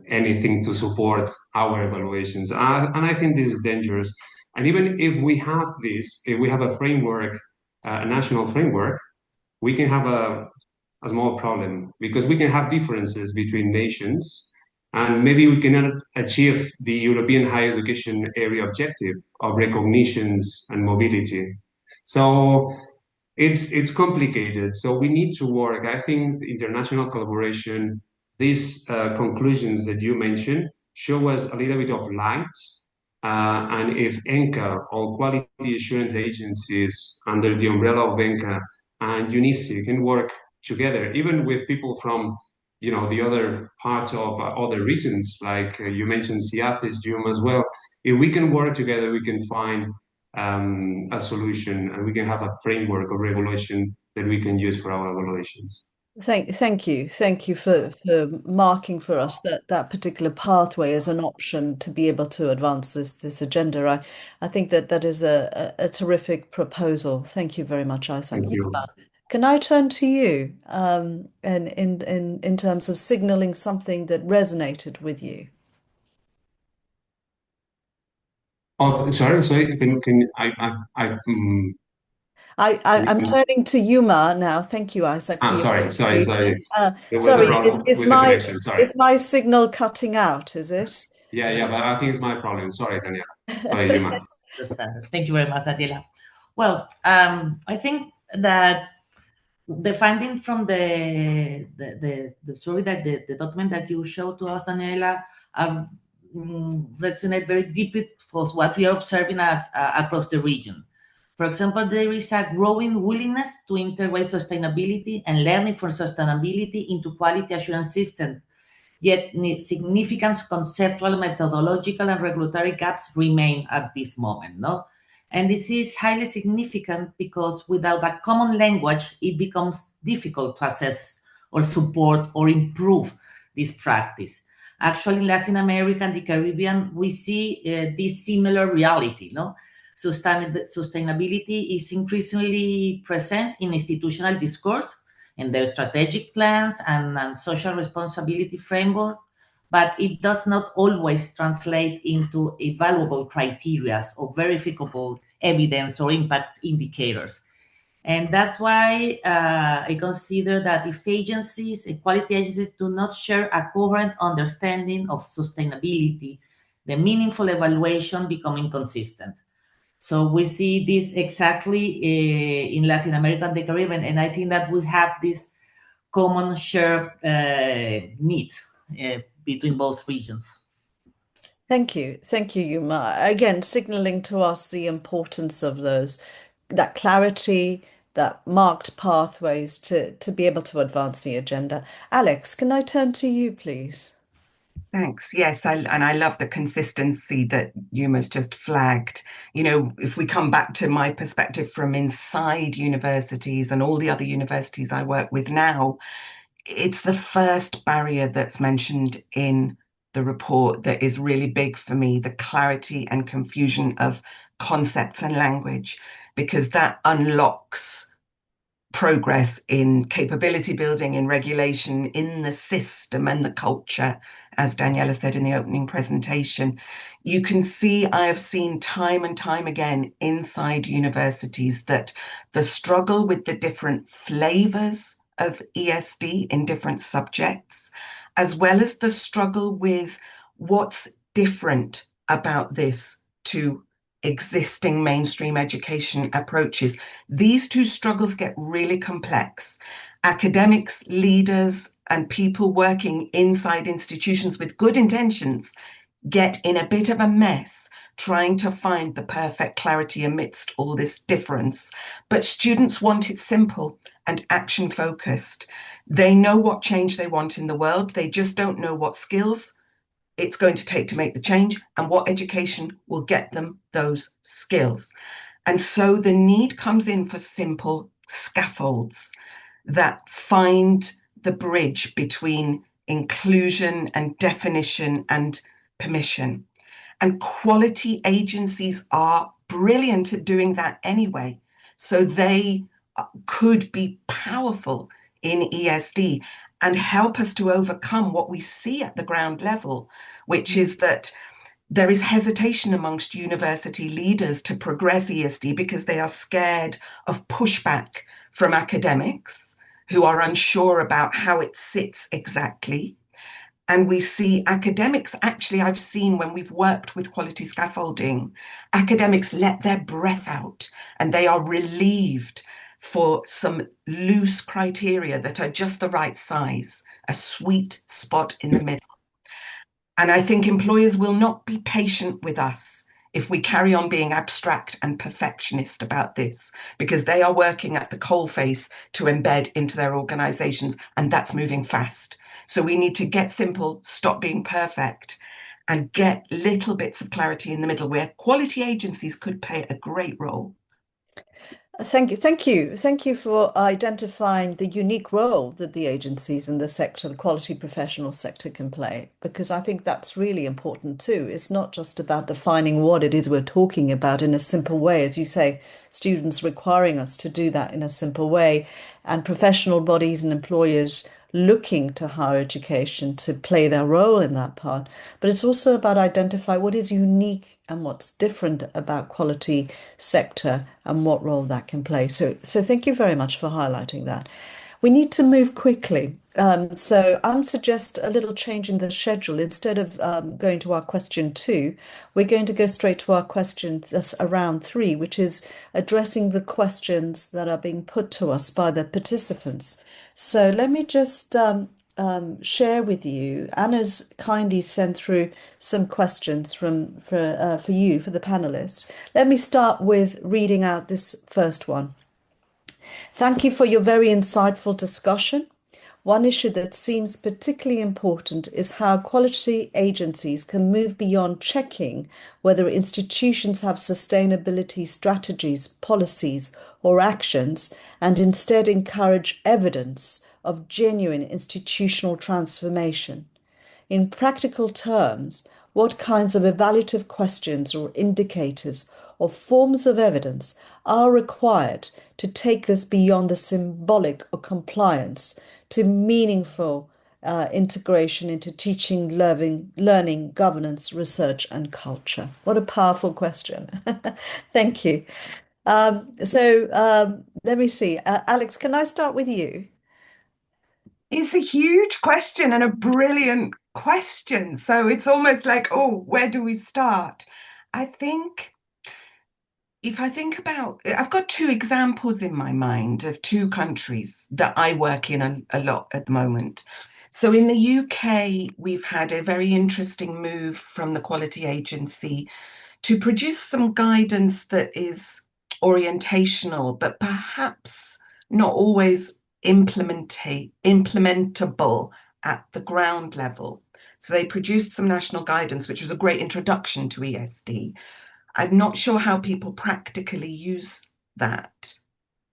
anything to support our evaluations. And I think this is dangerous. And even if we have this, if we have a framework, a national framework, we can have a small problem because we can have differences between nations and maybe we cannot achieve the European higher education area objective of recognitions and mobility. So it's complicated. So we need to work. I think international collaboration, these conclusions that you mentioned, show us a little bit of light. And if ENQA or quality assurance agencies under the umbrella of ENQA and UNICE can work together, even with people from the other parts of other regions, like you mentioned CIATHIS, GEOM as well. If we can work together, we can find a solution and we can have a framework of regulation that we can use for our evaluations. Thank you. Thank you for marking for us that particular pathway as an option to be able to advance this agenda. I think that is a terrific proposal. Thank you very much, Isaac. Thank you. Can I turn to you and in terms of signaling something that resonated with you? Oh, sorry. Can I'm turning to Yuma now. Thank you, Isaac, for your sorry. There was a sorry, problem is with the connection. Sorry. my signal cutting out, is it? Yeah, but I think it's my problem. Sorry, Daniela. Sorry, That's okay. Yuma. Understand. Thank you very much, Daniela. Well, I think that the finding from the story that the document that you showed to us, Daniela, resonate very deeply for what we are observing across the region. For example, there is a growing willingness to integrate sustainability and learning for sustainability into quality assurance systems, yet significant conceptual, methodological, and regulatory gaps remain at this moment. No? And this is highly significant because without a common language, it becomes difficult to assess or support or improve this practice. Actually, in Latin America and the Caribbean, we see this similar reality. No? Sustainability is increasingly present in institutional discourse, in their strategic plans and social responsibility framework, but it does not always translate into evaluable criteria or verifiable evidence or impact indicators. And that's why I consider that if equality agencies do not share a coherent understanding of sustainability, the meaningful evaluation become inconsistent. So we see this exactly in Latin America and the Caribbean, and I think that we have this common shared needs between both regions. Thank you, Yuma. Again, signaling to us the importance of that clarity, that marked pathways to be able to advance the agenda. Alex, can I turn to you, please? Thanks. Yes, and I love the consistency that Yuma's just flagged. If we come back to my perspective from inside universities and all the other universities I work with now, it's the first barrier that's mentioned in the report that is really big for me, the clarity and confusion of concepts and language, because that unlocks progress in capability building, in regulation, in the system and the culture, as Daniela said in the opening presentation. You can see, I have seen time and time again inside universities that the struggle with the different flavors of ESD in different subjects, as well as the struggle with what's different about this to existing mainstream education approaches. These two struggles get really complex. Academics, leaders, and people working inside institutions with good intentions get in a bit of a mess trying to find the perfect clarity amidst all this difference. But students want it simple and action focused. They know what change they want in the world. They just don't know what skills it's going to take to make the change and what education will get them those skills. And so the need comes in for simple scaffolds that find the bridge between inclusion and definition and permission. And quality agencies are brilliant at doing that anyway. So they could be powerful in ESD and help us to overcome what we see at the ground level, which is that there is hesitation amongst university leaders to progress ESD because they are scared of pushback from academics who are unsure about how it sits exactly. And we see academics, actually, I've seen when we've worked with quality scaffolding, academics let their breath out and they are relieved for some loose criteria that are just the right size, a sweet spot in the middle. And I think employers will not be patient with us if we carry on being abstract and perfectionist about this, because they are working at the coalface to embed into their organizations, and that's moving fast. So we need to get simple, stop being perfect, and get little bits of clarity in the middle where quality agencies could play a great role. Thank you. Thank you for identifying the unique role that the agencies in the sector, the quality professional sector, can play, because I think that's really important too. It's not just about defining what it is we're talking about in a simple way, as you say, students requiring us to do that in a simple way, and professional bodies and employers looking to higher education to play their role in that part. But it's also about identify what is unique and what's different about quality sector and what role that can play. So thank you very much for highlighting that. We need to move quickly. So I'm suggest a little change in the schedule. Instead of going to our question 2, we're going to go straight to our question that's around 3, which is addressing the questions that are being put to us by the participants. So let me just share with you. Anna's kindly sent through some questions for you, for the panelists. Let me start with reading out this first one. Thank you for your very insightful discussion. One issue that seems particularly important is how quality agencies can move beyond checking whether institutions have sustainability strategies, policies, or actions, and instead encourage evidence of genuine institutional transformation. In practical terms, what kinds of evaluative questions or indicators or forms of evidence are required to take this beyond the symbolic or compliance to meaningful integration into teaching, learning, governance, research, and culture? What a powerful question. Thank you. Let me see. Alex, can I start with you? It's a huge question and a brilliant question. So it's almost like, oh, where do we start? I think if I think about, I've got 2 examples in my mind of 2 countries that I work in a lot at the moment. So in the UK, we've had a very interesting move from the Quality Agency to produce some guidance that is orientational, but perhaps not always implementable at the ground level. So they produced some national guidance, which was a great introduction to ESD. I'm not sure how people practically use that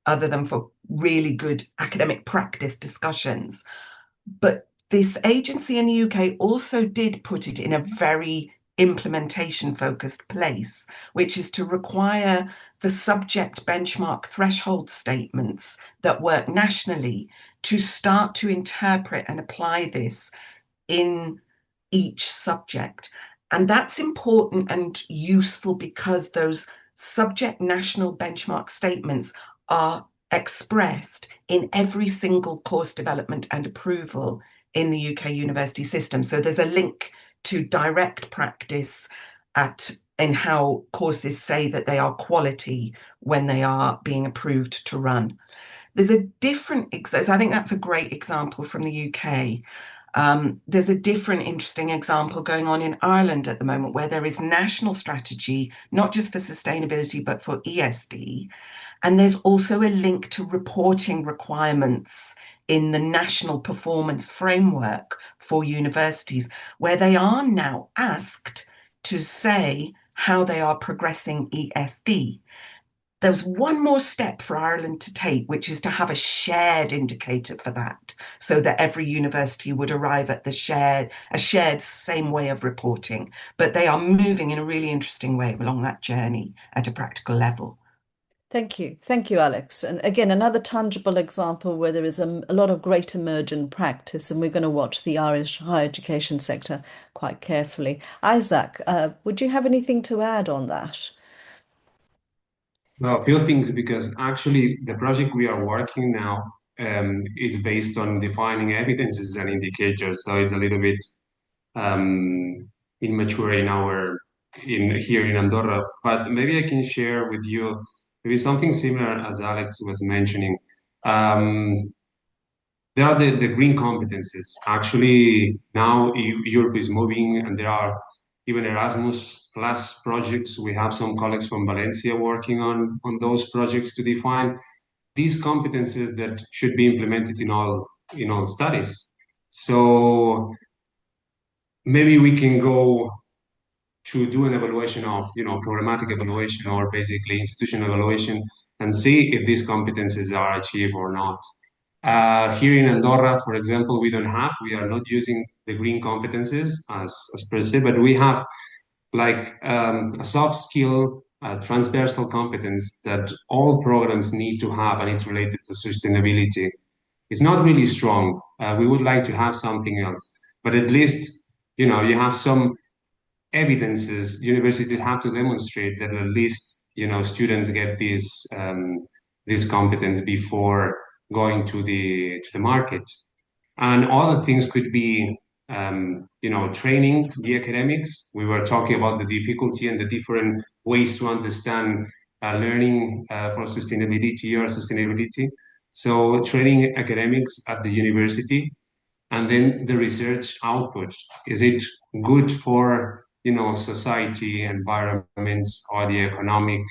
other than for really good academic practice discussions. But this agency in the UK also did put it in a very implementation focused place, which is to require the subject benchmark threshold statements that work nationally to start to interpret and apply this in each subject. And that's important and useful because those subject national benchmark statements are expressed in every single course development and approval in the UK university system. So there's a link to direct practice in how courses say that they are quality when they are being approved to run. There's a different, I think that's a great example from the UK. There's a different interesting example going on in Ireland at the moment, where there is national strategy, not just for sustainability, but for ESD. And there's also a link to reporting requirements in the national performance framework for universities, where they are now asked to say how they are progressing ESD. There's one more step for Ireland to take, which is to have a shared indicator for that, so that every university would arrive at a shared same way of reporting. But they are moving in a really interesting way along that journey at a practical level. Thank you. Thank you, Alex. And again, another tangible example where there is a lot of great emergent practice, and we're going to watch the Irish higher education sector quite carefully. Isaac, would you have anything to add on that? Well, a few things, because actually the project we are working now is based on defining evidences and indicators. So it's a little bit immature here in Andorra. But maybe I can share with you maybe something similar as Alex was mentioning. There are the green competencies. Actually, now Europe is moving, and there are even Erasmus Plus projects. We have some colleagues from Valencia working on those projects to define these competencies that should be implemented in all studies. So maybe we can go to do an evaluation of, programmatic evaluation or basically institutional evaluation and see if these competencies are achieved or not. Here in Andorra, for example, we are not using the green competencies as per se, but we have like a soft skill, transversal competence that all programs need to have, and it's related to sustainability. It's not really strong. We would like to have something else, but at least, you have some evidences. Universities have to demonstrate that at least, students get this competence before going to the market. And other things could be, training the academics. We were talking about the difficulty and the different ways to understand learning for sustainability or sustainability. So training academics at the university, and then the research output. Is it good for, society, environment, or the economic,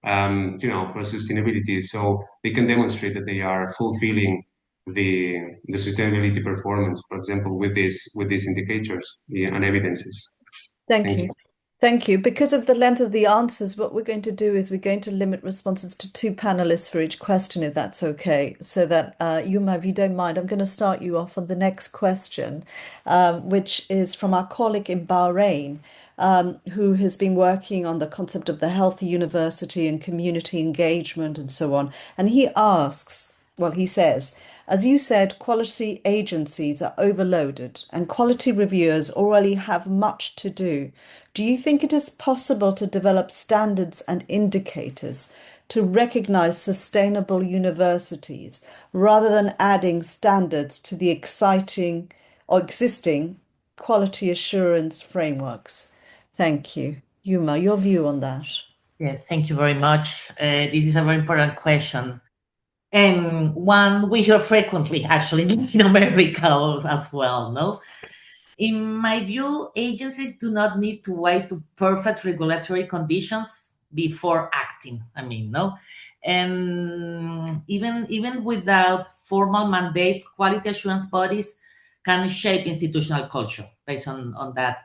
for sustainability? So they can demonstrate that they are fulfilling the sustainability performance, for example, with these indicators and evidences. Thank you. Thank you. Because of the length of the answers, what we're going to do is we're going to limit responses to 2 panelists for each question, if that's okay. So that, Yuma, if you don't mind, I'm going to start you off on the next question, which is from our colleague in Bahrain, who has been working on the concept of the healthy university and community engagement and so on. And he asks, well, he says, as you said, quality agencies are overloaded and quality reviewers already have much to do. Do you think it is possible to develop standards and indicators to recognize sustainable universities rather than adding standards to the exciting or existing quality assurance frameworks? Thank you. Yuma, your view on that? Yeah, thank you very much. This is a very important question, and one we hear frequently, actually, in America as well, no? In my view, agencies do not need to wait to perfect regulatory conditions before acting. I mean, no? And even without formal mandate, quality assurance bodies can shape institutional culture based on that.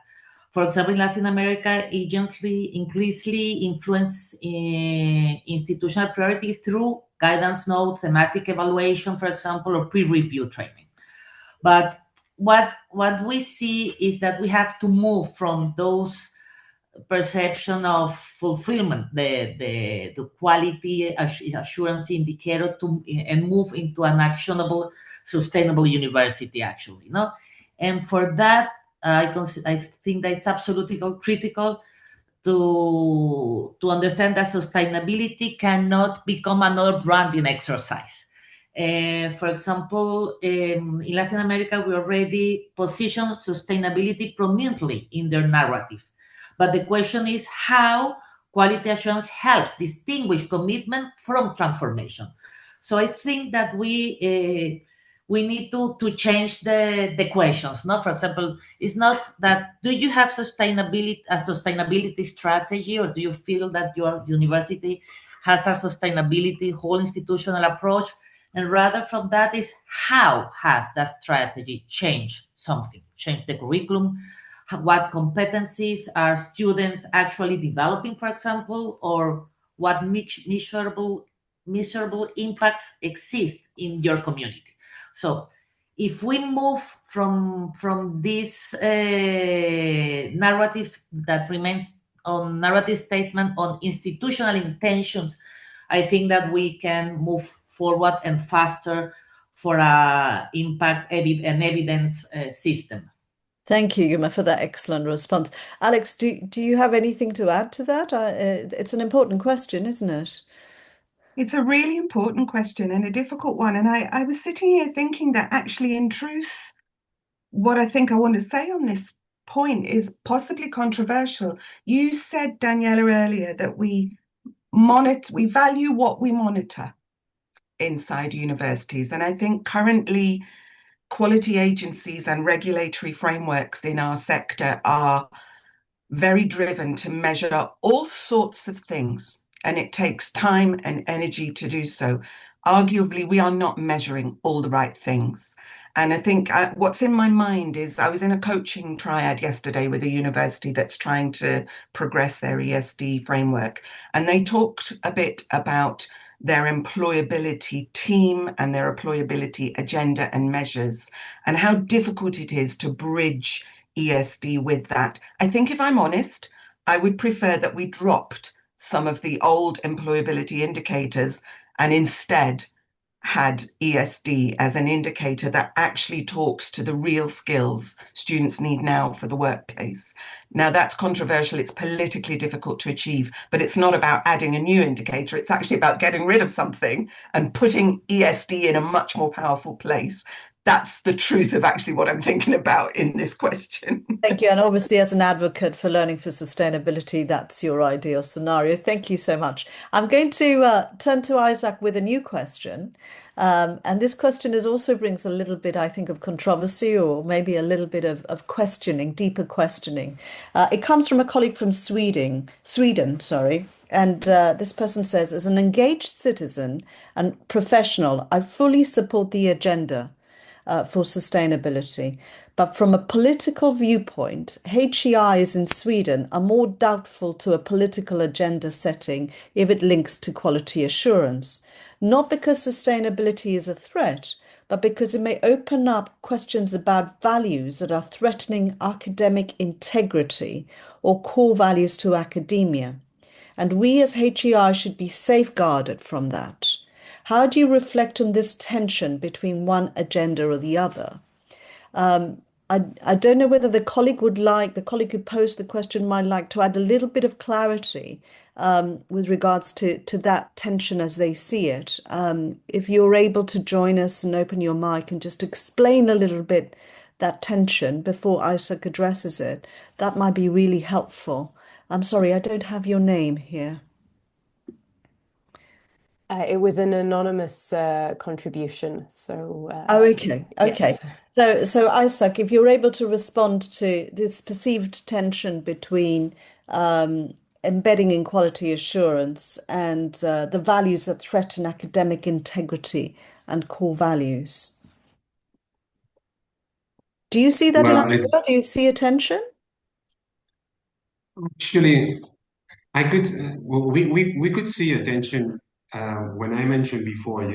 For example, in Latin America, agencies increasingly influence institutional priority through guidance notes, thematic evaluation, for example, or peer-review training. But what we see is that we have to move from those perception of fulfillment, the quality assurance indicator, and move into an actionable, sustainable university, actually, no? And for that, I think that it's absolutely critical to understand that sustainability cannot become another branding exercise. For example, in Latin America, we already position sustainability prominently in their narrative. But the question is how quality assurance helps distinguish commitment from transformation. So I think that we need to change the questions. No, for example, it's not that do you have sustainability strategy, or do you feel that your university has a sustainability whole institutional approach, and rather from that is how has that strategy changed something, changed the curriculum, what competencies are students actually developing, for example, or what measurable impacts exist in your community. So if we move from this narrative that remains on narrative statement on institutional intentions, I think that we can move forward and faster for a impact and evidence system. Thank you, Yuma, for that excellent response. Alex, do you have anything to add to that? It's an important question, isn't it? It's a really important question and a difficult one. And I was sitting here thinking that actually, in truth, what I think I want to say on this point is possibly controversial. You said, Daniela, earlier that we value what we monitor inside universities. And I think currently quality agencies and regulatory frameworks in our sector are very driven to measure all sorts of things, and it takes time and energy to do so. Arguably, we are not measuring all the right things. And I think what's in my mind is I was in a coaching triad yesterday with a university that's trying to progress their ESD framework. And they talked a bit about their employability team and their employability agenda and measures, and how difficult it is to bridge ESD with that. I think if I'm honest, I would prefer that we dropped some of the old employability indicators and instead had ESD as an indicator that actually talks to the real skills students need now for the workplace. Now, that's controversial. It's politically difficult to achieve, but it's not about adding a new indicator. It's actually about getting rid of something and putting ESD in a much more powerful place. That's the truth of actually what I'm thinking about in this question. Thank you. And obviously, as an advocate for learning for sustainability, that's your ideal scenario. Thank you so much. I'm going to turn to Isaac with a new question. And this question also brings a little bit, I think, of controversy, or maybe a little bit of questioning, deeper questioning. It comes from a colleague from Sweden, sorry. And this person says, as an engaged citizen and professional, I fully support the agenda for sustainability. But from a political viewpoint, HEIs in Sweden are more doubtful to a political agenda setting if it links to quality assurance. Not because sustainability is a threat, but because it may open up questions about values that are threatening academic integrity or core values to academia. And we as HEI should be safeguarded from that. How do you reflect on this tension between one agenda or the other? I don't know whether the colleague who posed the question might like to add a little bit of clarity with regards to that tension as they see it. If you're able to join us and open your mic and just explain a little bit that tension before Isaac addresses it, that might be really helpful. I'm sorry, I don't have your name here. It was an anonymous contribution, so Oh, okay. yes. So Isaac, if you're able to respond to this perceived tension between embedding in quality assurance and the values that threaten academic integrity and core values. Do you see that in Well, Africa? Do you see a tension? actually, I could we could see a tension when I mentioned before,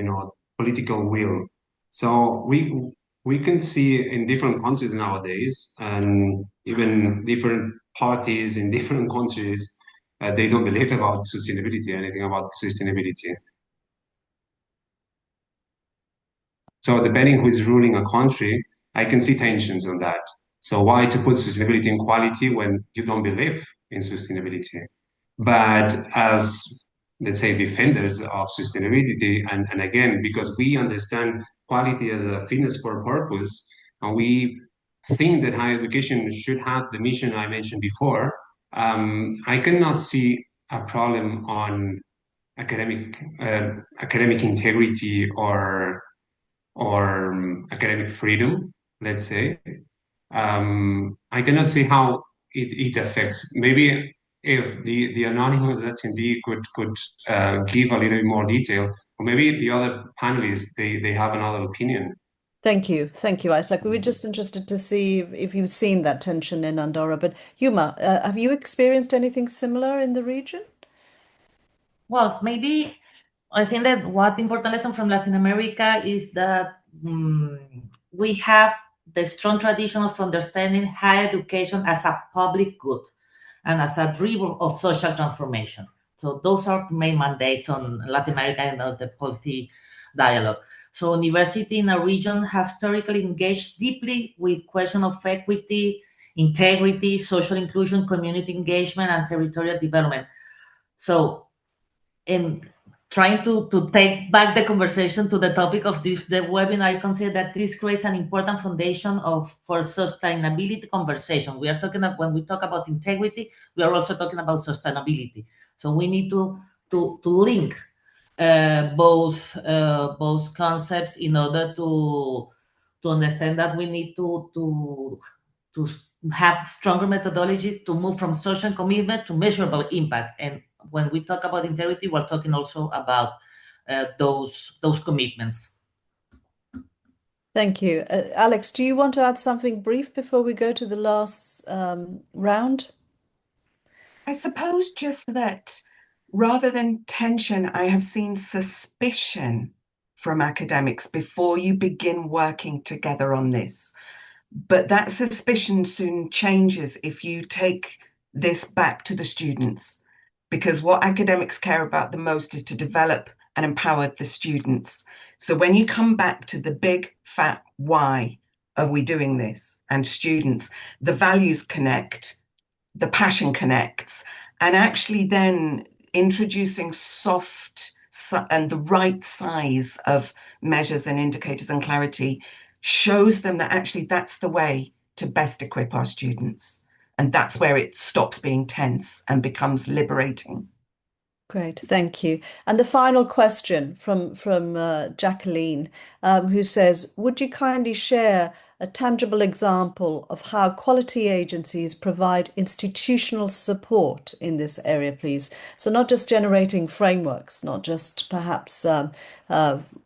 political will. So we can see in different countries nowadays, and even different parties in different countries, they don't believe about sustainability, anything about sustainability. So depending who is ruling a country, I can see tensions on that. So why to put sustainability in quality when you don't believe in sustainability? But as, let's say, defenders of sustainability, and again, because we understand quality as a fitness for a purpose, and we think that higher education should have the mission I mentioned before, I cannot see a problem on academic integrity or academic freedom, let's say. I cannot see how it affects. Maybe if the anonymous attendee could give a little bit more detail, or maybe the other panelists they have another opinion. Thank you. Thank you, Isaac. We were just interested to see if you've seen that tension in Andorra. But Yuma, have you experienced anything similar in the region? Well, maybe I think that what important lesson from Latin America is that we have the strong tradition of understanding higher education as a public good and as a driver of social transformation. So those are main mandates on Latin America and the policy dialogue. So university in a region have historically engaged deeply with question of equity, integrity, social inclusion, community engagement, and territorial development. So in trying to take back the conversation to the topic of the webinar, I consider that this creates an important foundation for sustainability conversation. We are talking about, when we talk about integrity, we are also talking about sustainability. So we need to link both concepts in order to understand that we need to have stronger methodology to move from social commitment to measurable impact. And when we talk about integrity, we're talking also about those commitments. Thank you. Alex, do you want to add something brief before we go to the last round? I suppose just that rather than tension, I have seen suspicion from academics before you begin working together on this. But that suspicion soon changes if you take this back to the students, because what academics care about the most is to develop and empower the students. So when you come back to the big fat why are we doing this, and students, the values connect, the passion connects, and actually then introducing soft and the right size of measures and indicators and clarity shows them that actually that's the way to best equip our students. And that's where it stops being tense and becomes liberating. Great, thank you. And the final question from Jacqueline, who says, would you kindly share a tangible example of how quality agencies provide institutional support in this area, please? So not just generating frameworks, not just perhaps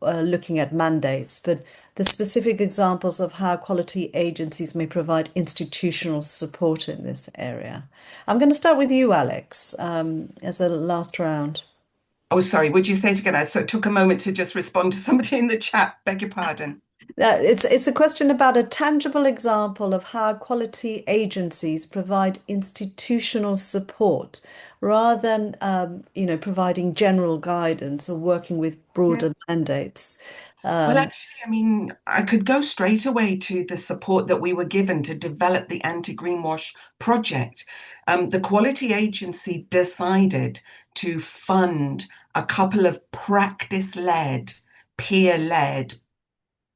looking at mandates, but the specific examples of how quality agencies may provide institutional support in this area. I'm going to start with you, Alex, as a last round. Oh, sorry, would you say it again? I took a moment to just respond to somebody in the chat. Beg your pardon. It's a question about a tangible example of how quality agencies provide institutional support rather than providing general guidance or working with broader mandates. Well, actually, I mean, I could go straight away to the support that we were given to develop the anti-greenwash project. The quality agency decided to fund a couple of practice-led, peer-led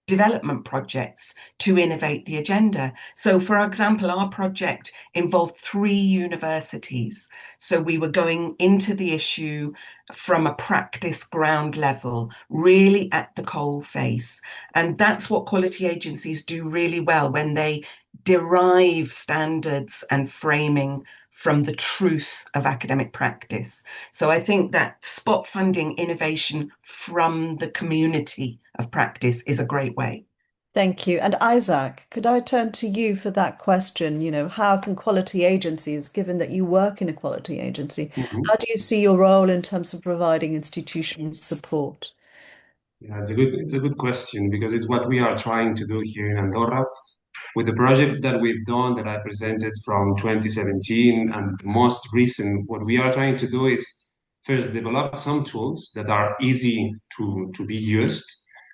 development projects to innovate the agenda. So, for example, our project involved 3 universities. So we were going into the issue from a practice ground level, really at the coal face. And that's what quality agencies do really well when they derive standards and framing from the truth of academic practice. So I think that spot funding innovation from the community of practice is a great way. Thank you. And Isaac, could I turn to you for that question? How can quality agencies, given that you work in a quality agency, how do you see your role in terms of providing institutional support? Yeah, it's a good question because it's what we are trying to do here in Andorra with the projects that we've done that I presented from 2017 and the most recent. What we are trying to do is first develop some tools that are easy to be used,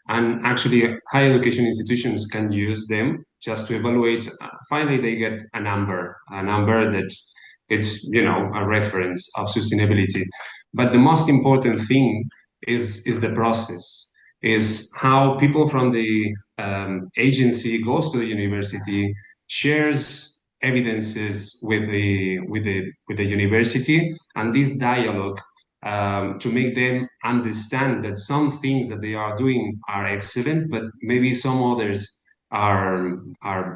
and actually higher education institutions can use them just to evaluate. Finally, they get a number that it's a reference of sustainability. But the most important thing is the process, is how people from the agency goes to the university, shares evidences with the university, and this dialogue to make them understand that some things that they are doing are excellent, but maybe some others are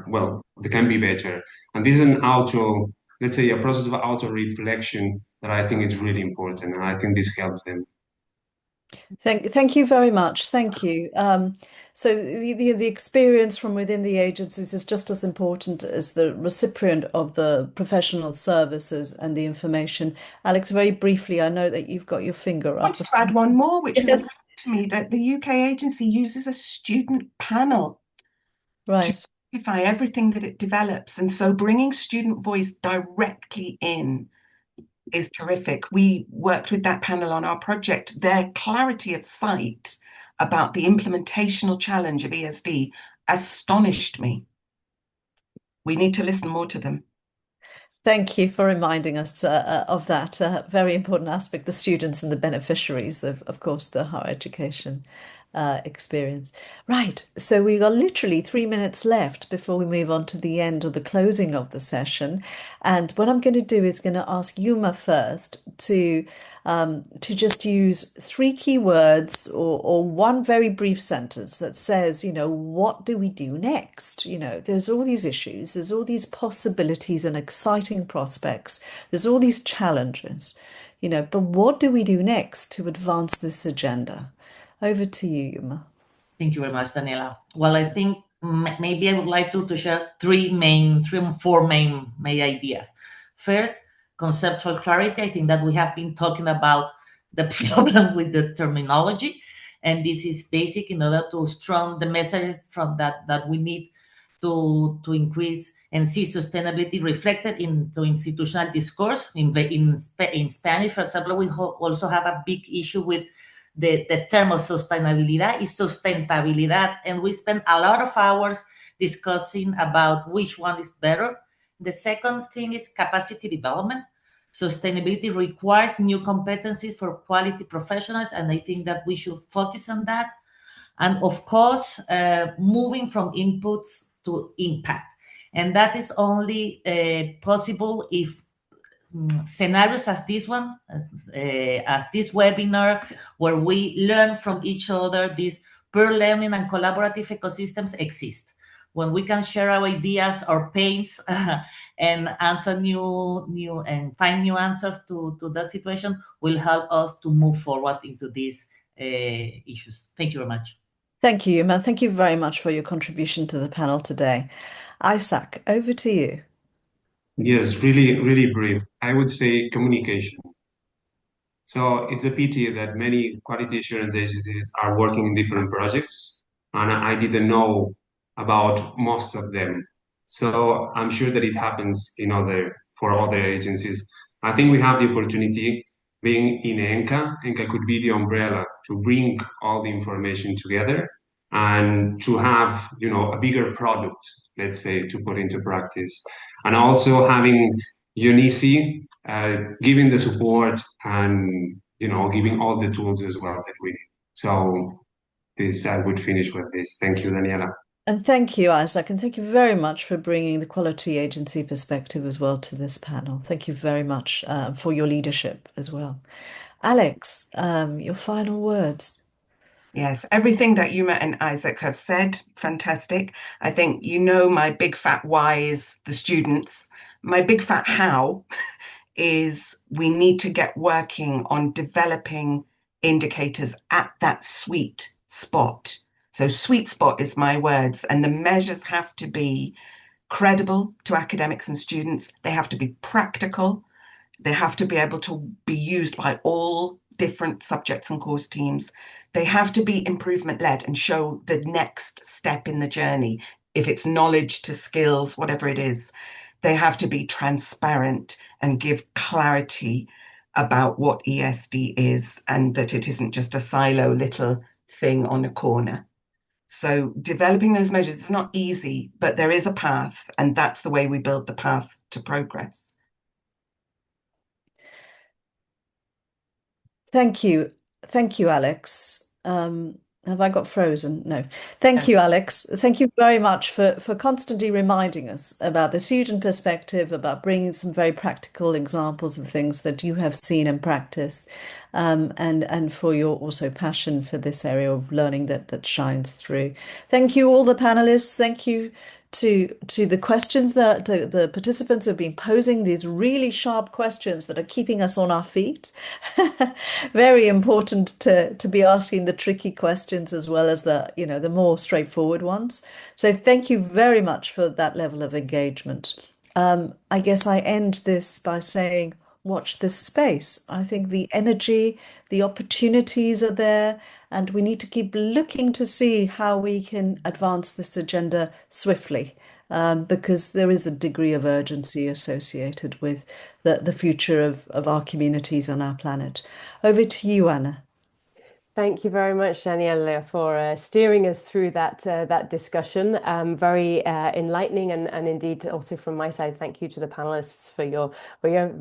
well, they can be better. And this is let's say, a process of auto reflection that I think is really important, and I think this helps them. Thank you very much. Thank you. So the experience from within the agencies is just as important as the recipient of the professional services and the information. Alex, very briefly, I know that you've got your finger I up. wanted to add one more, which was Yes. important to me, that the UK agency uses a student panel to Right. verify everything that it develops. And so bringing student voice directly in is terrific. We worked with that panel on our project. Their clarity of sight about the implementational challenge of ESD astonished me. We need to listen more to them. Thank you for reminding us of that very important aspect, the students and the beneficiaries of course, the higher education experience. Right, so we've got literally 3 minutes left before we move on to the end or the closing of the session. And what I'm going to do is going to ask Yuma first to just use 3 keywords or one very brief sentence that says, what do we do next? There's all these issues, there's all these possibilities and exciting prospects, there's all these challenges, but what do we do next to advance this agenda? Over to you, Yuma. Thank you very much, Daniela. Well, I think maybe I would like to share three or four main ideas. First, conceptual clarity. I think that we have been talking about the problem with the terminology, and this is basic in order to strong the messages from that we need to increase and see sustainability reflected into institutional discourse. In Spanish, for example, we also have a big issue with the term of sustainabilidad is sustentabilidad, and we spend a lot of hours discussing about which one is better. The second thing is capacity development. Sustainability requires new competencies for quality professionals, and I think that we should focus on that. And of course, moving from inputs to impact. And that is only possible if scenarios as this one, as this webinar, where we learn from each other, these peer learning and collaborative ecosystems exist. When we can share our ideas or pains and answer new and find new answers to the situation, will help us to move forward into these issues. Thank you very much. Thank you, Yuma. Thank you very much for your contribution to the panel today. Isaac, over to you. Yes, really, really brief. I would say communication. So it's a pity that many quality assurance agencies are working in different projects, and I didn't know about most of them. So I'm sure that it happens for other agencies. I think we have the opportunity, being in ENQA. ENQA could be the umbrella to bring all the information together and to have, a bigger product, let's say, to put into practice. And also having UNICE giving the support and giving all the tools as well that we need. So this I would finish with this. Thank you, Daniela. And thank you, Isaac, and thank you very much for bringing the quality agency perspective as well to this panel. Thank you very much for your leadership as well. Alex, your final words. Yes, everything that Yuma and Isaac have said, fantastic. I think my big fat why is the students. My big fat how is we need to get working on developing indicators at that sweet spot. So sweet spot is my words, and the measures have to be credible to academics and students. They have to be practical. They have to be able to be used by all different subjects and course teams. They have to be improvement led and show the next step in the journey. If it's knowledge to skills, whatever it is, they have to be transparent and give clarity about what ESD is and that it isn't just a silo little thing on a corner. So developing those measures is not easy, but there is a path, and that's the way we build the path to progress. Thank you. Thank you, Alex. Have I got frozen? No. Thank you, Alex. Thank you very much for constantly reminding us about the student perspective, about bringing some very practical examples of things that you have seen in practice, and for your also passion for this area of learning that shines through. Thank you, all the panelists. Thank you to the questions that the participants have been posing, these really sharp questions that are keeping us on our feet. Very important to be asking the tricky questions as well as the more straightforward ones. So thank you very much for that level of engagement. I guess I end this by saying, watch this space. I think the energy, the opportunities are there, and we need to keep looking to see how we can advance this agenda swiftly, because there is a degree of urgency associated with the future of our communities on our planet. Over to you, Anna. Thank you very much, Daniela, for steering us through that discussion. Very enlightening, and indeed also from my side, thank you to the panelists for your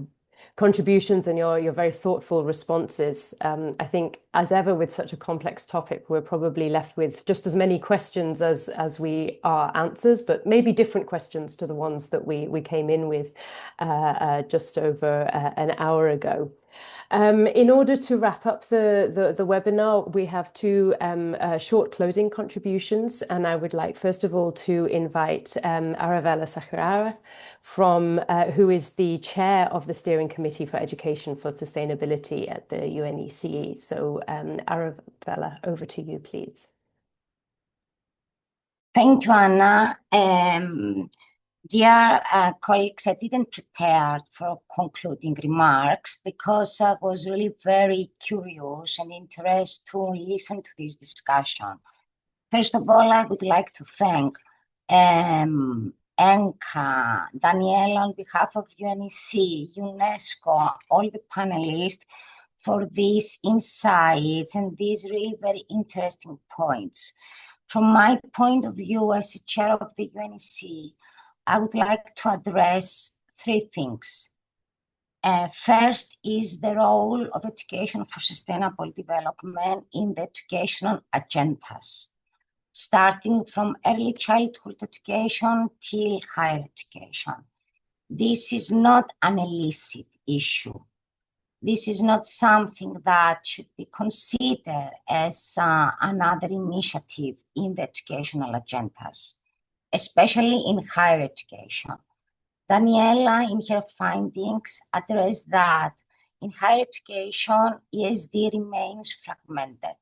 contributions and your very thoughtful responses. I think, as ever with such a complex topic, we're probably left with just as many questions as we are answers, but maybe different questions to the ones that we came in with just over an hour ago. In order to wrap up the webinar, we have two short closing contributions, and I would like, first of all, to invite Arabella Sakhara, who is the chair of the Steering Committee for Education for Sustainability at the UNECE. So, Arabella, over to you, please. Thank you, Anna. Dear colleagues, I didn't prepare for concluding remarks because I was really very curious and interested to listen to this discussion. First of all, I would like to thank ENQA, Daniela on behalf of UNECE, UNESCO, all the panelists for these insights and these really very interesting points. From my point of view as a chair of the UNECE, I would like to address three things. First is the role of education for sustainable development in the educational agendas, starting from early childhood education till higher education. This is not an illicit issue. This is not something that should be considered as another initiative in the educational agendas, especially in higher education. Daniela, in her findings, addressed that in higher education, ESD remains fragmented.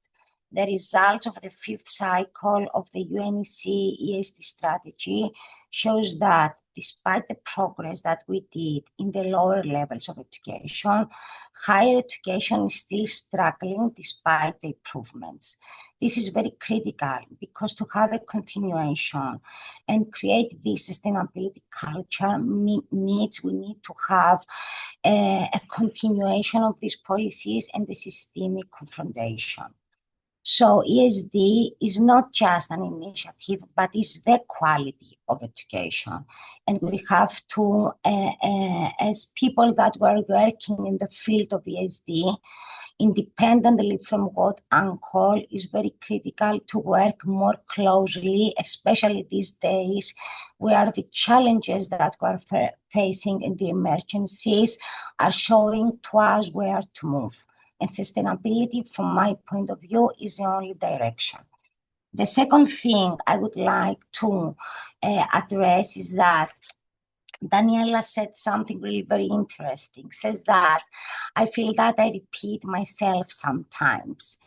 The results of the fifth cycle of the UNECE ESD strategy shows that despite the progress that we did in the lower levels of education, higher education is still struggling despite the improvements. This is very critical because to have a continuation and create this sustainability culture we need to have a continuation of these policies and the systemic confrontation. So ESD is not just an initiative, but is the quality of education. And we have to, as people that were working in the field of ESD, independently from what ENQA is very critical to work more closely, especially these days where the challenges that we're facing in the emergencies are showing to us where to move. And sustainability, from my point of view, is the only direction. The second thing I would like to address is that Daniela said something really very interesting, says that I feel that I repeat myself sometimes.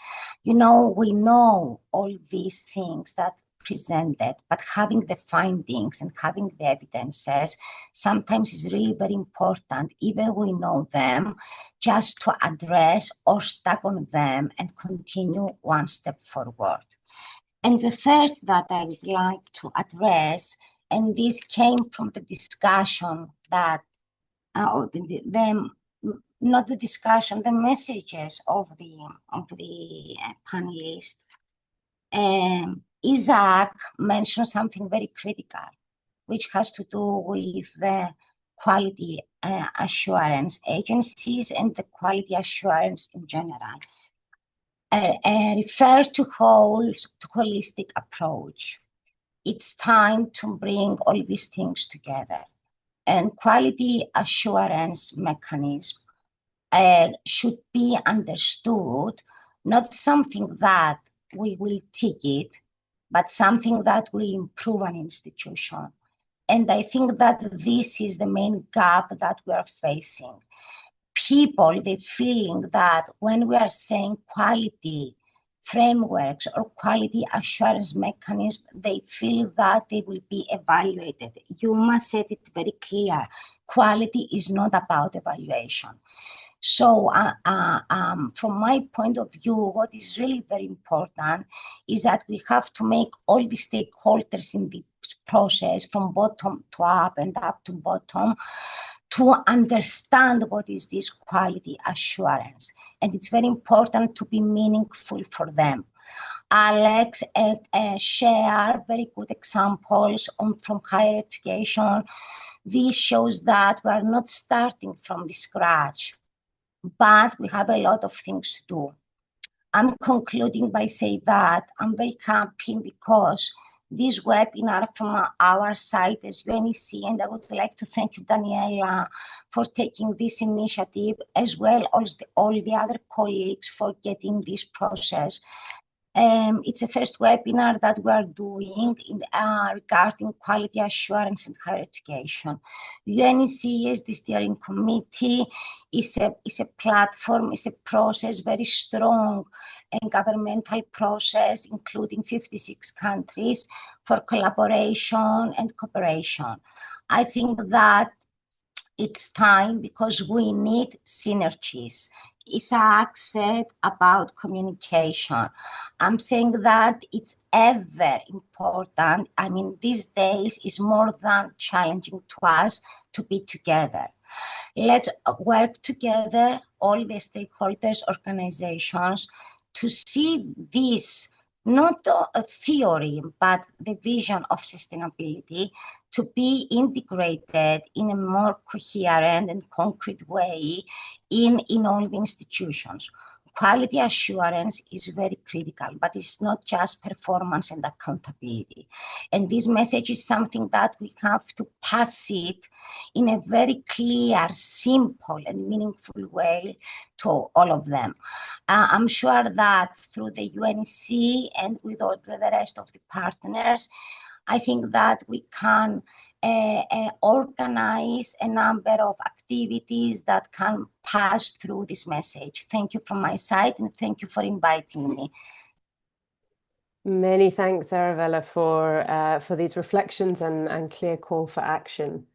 You know, we know all these things that presented, but having the findings and having the evidences sometimes is really very important, even we know them, just to address or stuck on them and continue one step forward. And the third that I would like to address, and this came from the discussion that, not the discussion, the messages of the panelists. Isaac mentioned something very critical, which has to do with the quality assurance agencies and the quality assurance in general. refers to holistic approach. It's time to bring all these things together. And quality assurance mechanism should be understood, not something that we will ticket, but something that will improve an institution. And I think that this is the main gap that we are facing. People, they feeling that when we are saying quality frameworks or quality assurance mechanisms, they feel that they will be evaluated. You must set it very clear. Quality is not about evaluation. So from my point of view, what is really very important is that we have to make all the stakeholders in the process from bottom to up and up to bottom to understand what is this quality assurance. And it's very important to be meaningful for them. Alex share very good examples from higher education. This shows that we are not starting from the scratch, but we have a lot of things to do. I'm concluding by saying that I'm very happy because this webinar from our site is UNEC, and I would like to thank you, Daniela, for taking this initiative, as well as all the other colleagues for getting this process. It's the first webinar that we are doing regarding quality assurance in higher education. UNEC is the steering committee, is a platform, is a process, very strong and governmental process, including 56 countries for collaboration and cooperation. I think that it's time because we need synergies. Isaac said about communication. I'm saying that it's ever important. I mean, these days is more than challenging to us to be together. Let's work together, all the stakeholders, organizations, to see this, not a theory, but the vision of sustainability to be integrated in a more coherent and concrete way in all the institutions. Quality assurance is very critical, but it's not just performance and accountability. And this message is something that we have to pass it in a very clear, simple, and meaningful way to all of them. I'm sure that through the UNEC and with all the rest of the partners, I think that we can organize a number of activities that can pass through this message. Thank you from my side, and thank you for inviting me. Many thanks, Arabella, for these reflections and clear call for action.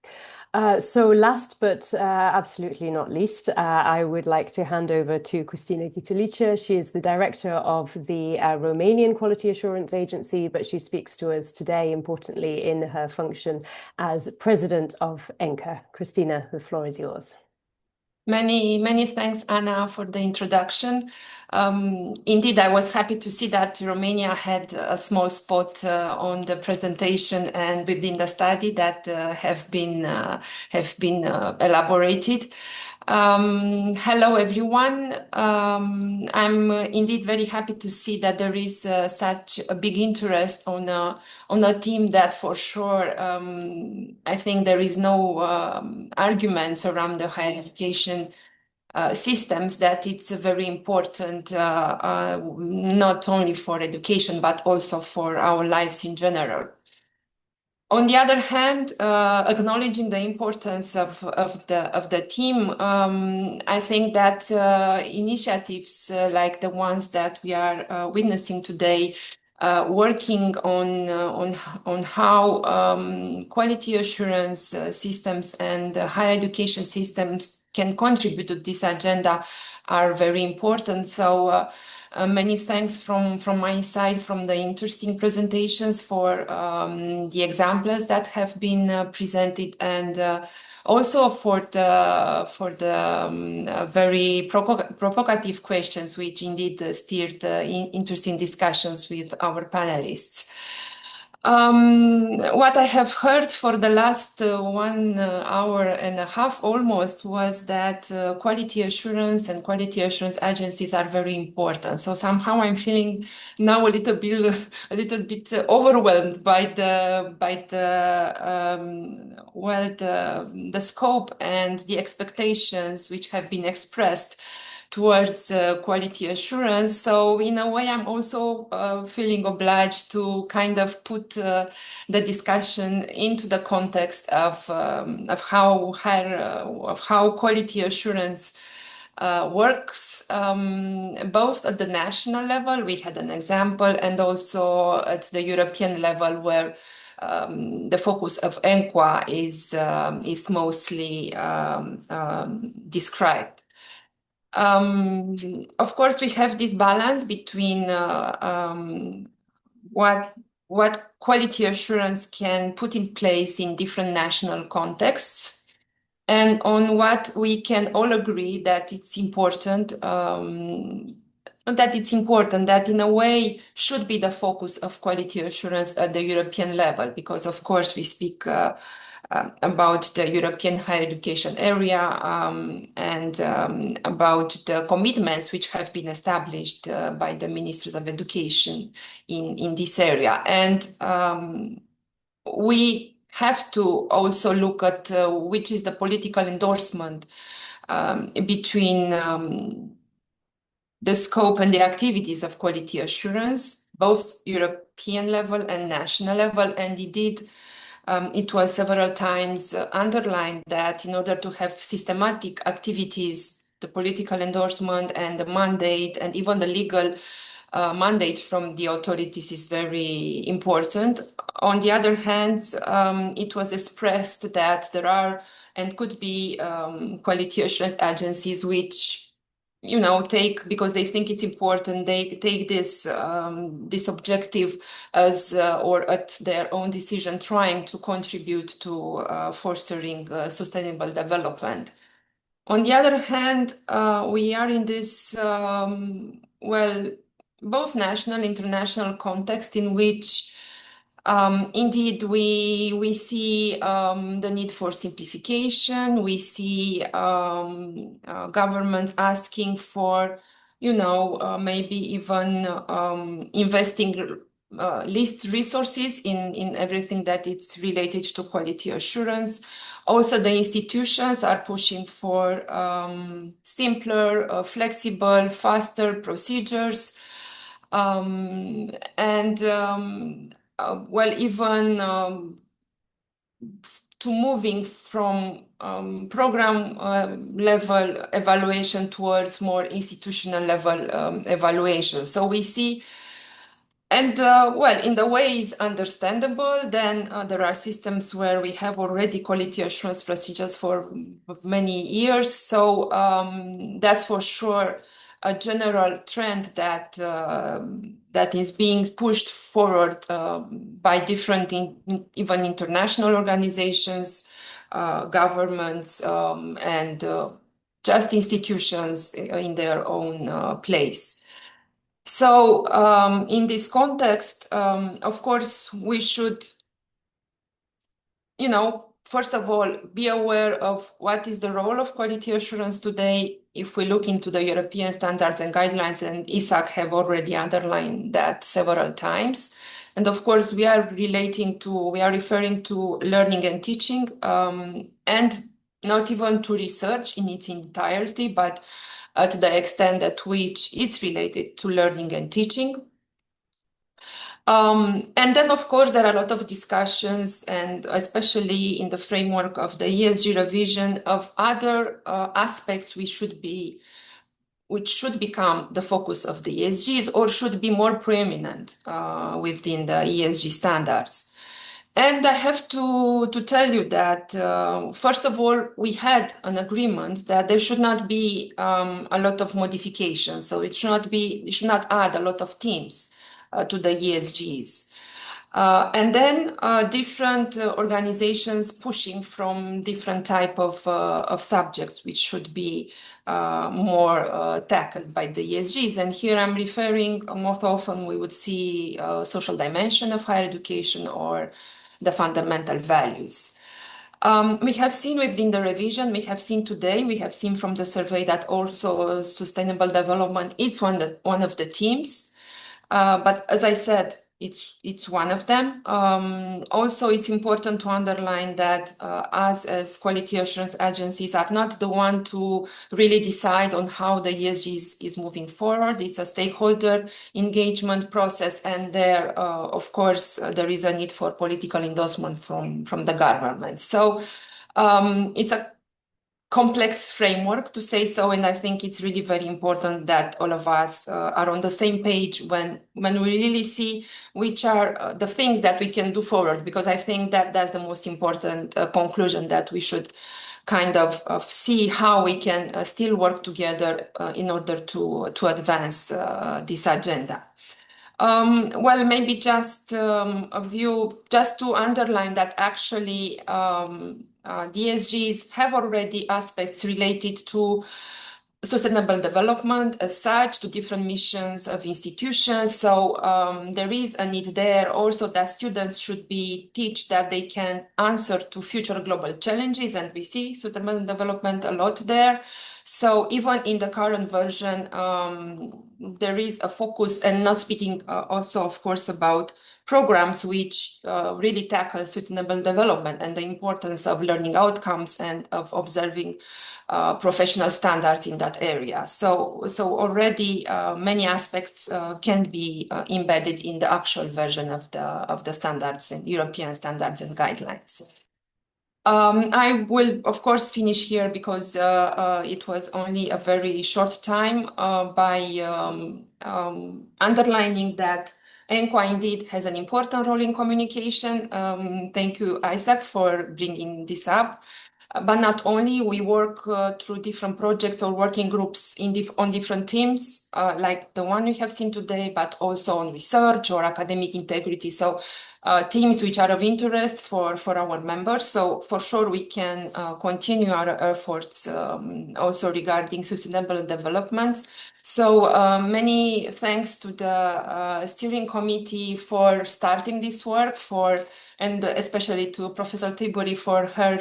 So last but absolutely not least, I would like to hand over to Cristina Gitulice. She is the director of the Romanian Quality Assurance Agency, but she speaks to us today, importantly, in her function as president of ENQA. Cristina, the floor is yours. Many thanks, Anna, for the introduction. Indeed, I was happy to see that Romania had a small spot on the presentation and within the study that have been elaborated. Hello, everyone. I'm indeed very happy to see that there is such a big interest on a team that for sure, I think there is no arguments around the higher education systems that it's very important, not only for education, but also for our lives in general. On the other hand, acknowledging the importance of the team, I think that initiatives like the ones that we are witnessing today, working on how quality assurance systems and higher education systems can contribute to this agenda are very important. So many thanks from my side from the interesting presentations for the examples that have been presented, and also for the very provocative questions, which indeed steered interesting discussions with our panelists. What I have heard for the last 1 hour and a half almost was that quality assurance and quality assurance agencies are very important. So somehow I'm feeling now a little bit overwhelmed by the scope and the expectations which have been expressed towards quality assurance. So in a way, I'm also feeling obliged to kind of put the discussion into the context of how quality assurance works, both at the national level. We had an example, and also at the European level, where the focus of ENQA is mostly described. Of course, we have this balance between what quality assurance can put in place in different national contexts, and on what we can all agree that it's important, that in a way should be the focus of quality assurance at the European level, because of course we speak about the European higher education area, and about the commitments which have been established by the ministers of education in this area. And we have to also look at which is the political endorsement between the scope and the activities of quality assurance, both European level and national level. And indeed, it was several times underlined that in order to have systematic activities, the political endorsement and the mandate and even the legal mandate from the authorities is very important. On the other hand, it was expressed that there are and could be quality assurance agencies which take, because they think it's important, they take this objective as or at their own decision, trying to contribute to fostering sustainable development. On the other hand, we are in this both national, international context in which indeed we see the need for simplification. We see governments asking for, maybe even investing least resources in everything that it's related to quality assurance. Also, the institutions are pushing for simpler, flexible, faster procedures, and even to moving from program level evaluation towards more institutional level evaluation. So we see, and in the way is understandable. Then there are systems where we have already quality assurance procedures for many years. So that's for sure a general trend that is being pushed forward by different, even international organizations, governments, and just institutions in their own place. So in this context, of course, we should, first of all, be aware of what is the role of quality assurance today. If we look into the European standards and guidelines, and Isaac have already underlined that several times. And of course, we are referring to learning and teaching, and not even to research in its entirety, but to the extent at which it's related to learning and teaching. And then, of course, there are a lot of discussions, and especially in the framework of the ESG revision, of other aspects which should become the focus of the ESGs, or should be more preeminent within the ESG standards. And I have to tell you that, first of all, we had an agreement that there should not be a lot of modifications. So it should not add a lot of teams to the ESGs. And then different organizations pushing from different type of subjects, which should be more tackled by the ESGs. And here I'm referring, most often we would see social dimension of higher education or the fundamental values. We have seen within the revision, we have seen today, we have seen from the survey that also sustainable development is one of the themes. But as I said, it's one of them. Also, it's important to underline that us as quality assurance agencies are not the one to really decide on how the ESG is moving forward. It's a stakeholder engagement process, and there, of course, there is a need for political endorsement from the government. So it's a complex framework, to say so, and I think it's really very important that all of us are on the same page when we really see which are the things that we can do forward, because I think that that's the most important conclusion, that we should kind of see how we can still work together in order to advance this agenda. Well, maybe just a view, just to underline that actually DSGs have already aspects related to sustainable development as such, to different missions of institutions. So there is a need there also that students should be taught that they can answer to future global challenges, and we see sustainable development a lot there. So even in the current version, there is a focus, and not speaking also, of course, about programs which really tackle sustainable development and the importance of learning outcomes and of observing professional standards in that area. So already many aspects can be embedded in the actual version of the standards and European standards and guidelines. I will, of course, finish here because it was only a very short time by underlining that ENQA indeed has an important role in communication. Thank you, Isaac, for bringing this up. But not only, we work through different projects or working groups on different teams, like the one we have seen today, but also on research or academic integrity. So teams which are of interest for our members. So for sure, we can continue our efforts also regarding sustainable development. So many thanks to the steering committee for starting this work, and especially to Professor Tibori for her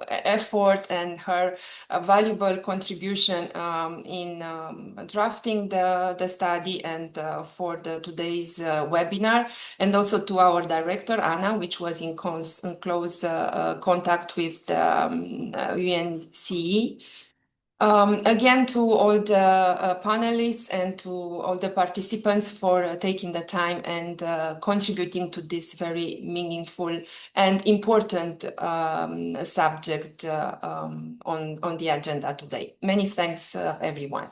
effort and her valuable contribution in drafting the study and for today's webinar, and also to our director, Anna, which was in close contact with the UNCE. Again, to all the panelists and to all the participants for taking the time and contributing to this very meaningful and important subject on the agenda today. Many thanks, everyone.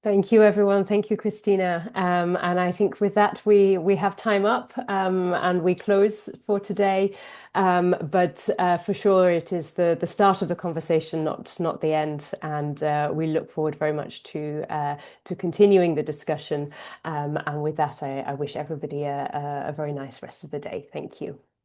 Thank you, everyone. Thank you, Christina. And I think with that, we have time up and we close for today. But for sure, it is the start of the conversation, not the end. And we look forward very much to continuing the discussion. And with that, I wish everybody a very nice rest of the day. Thank you.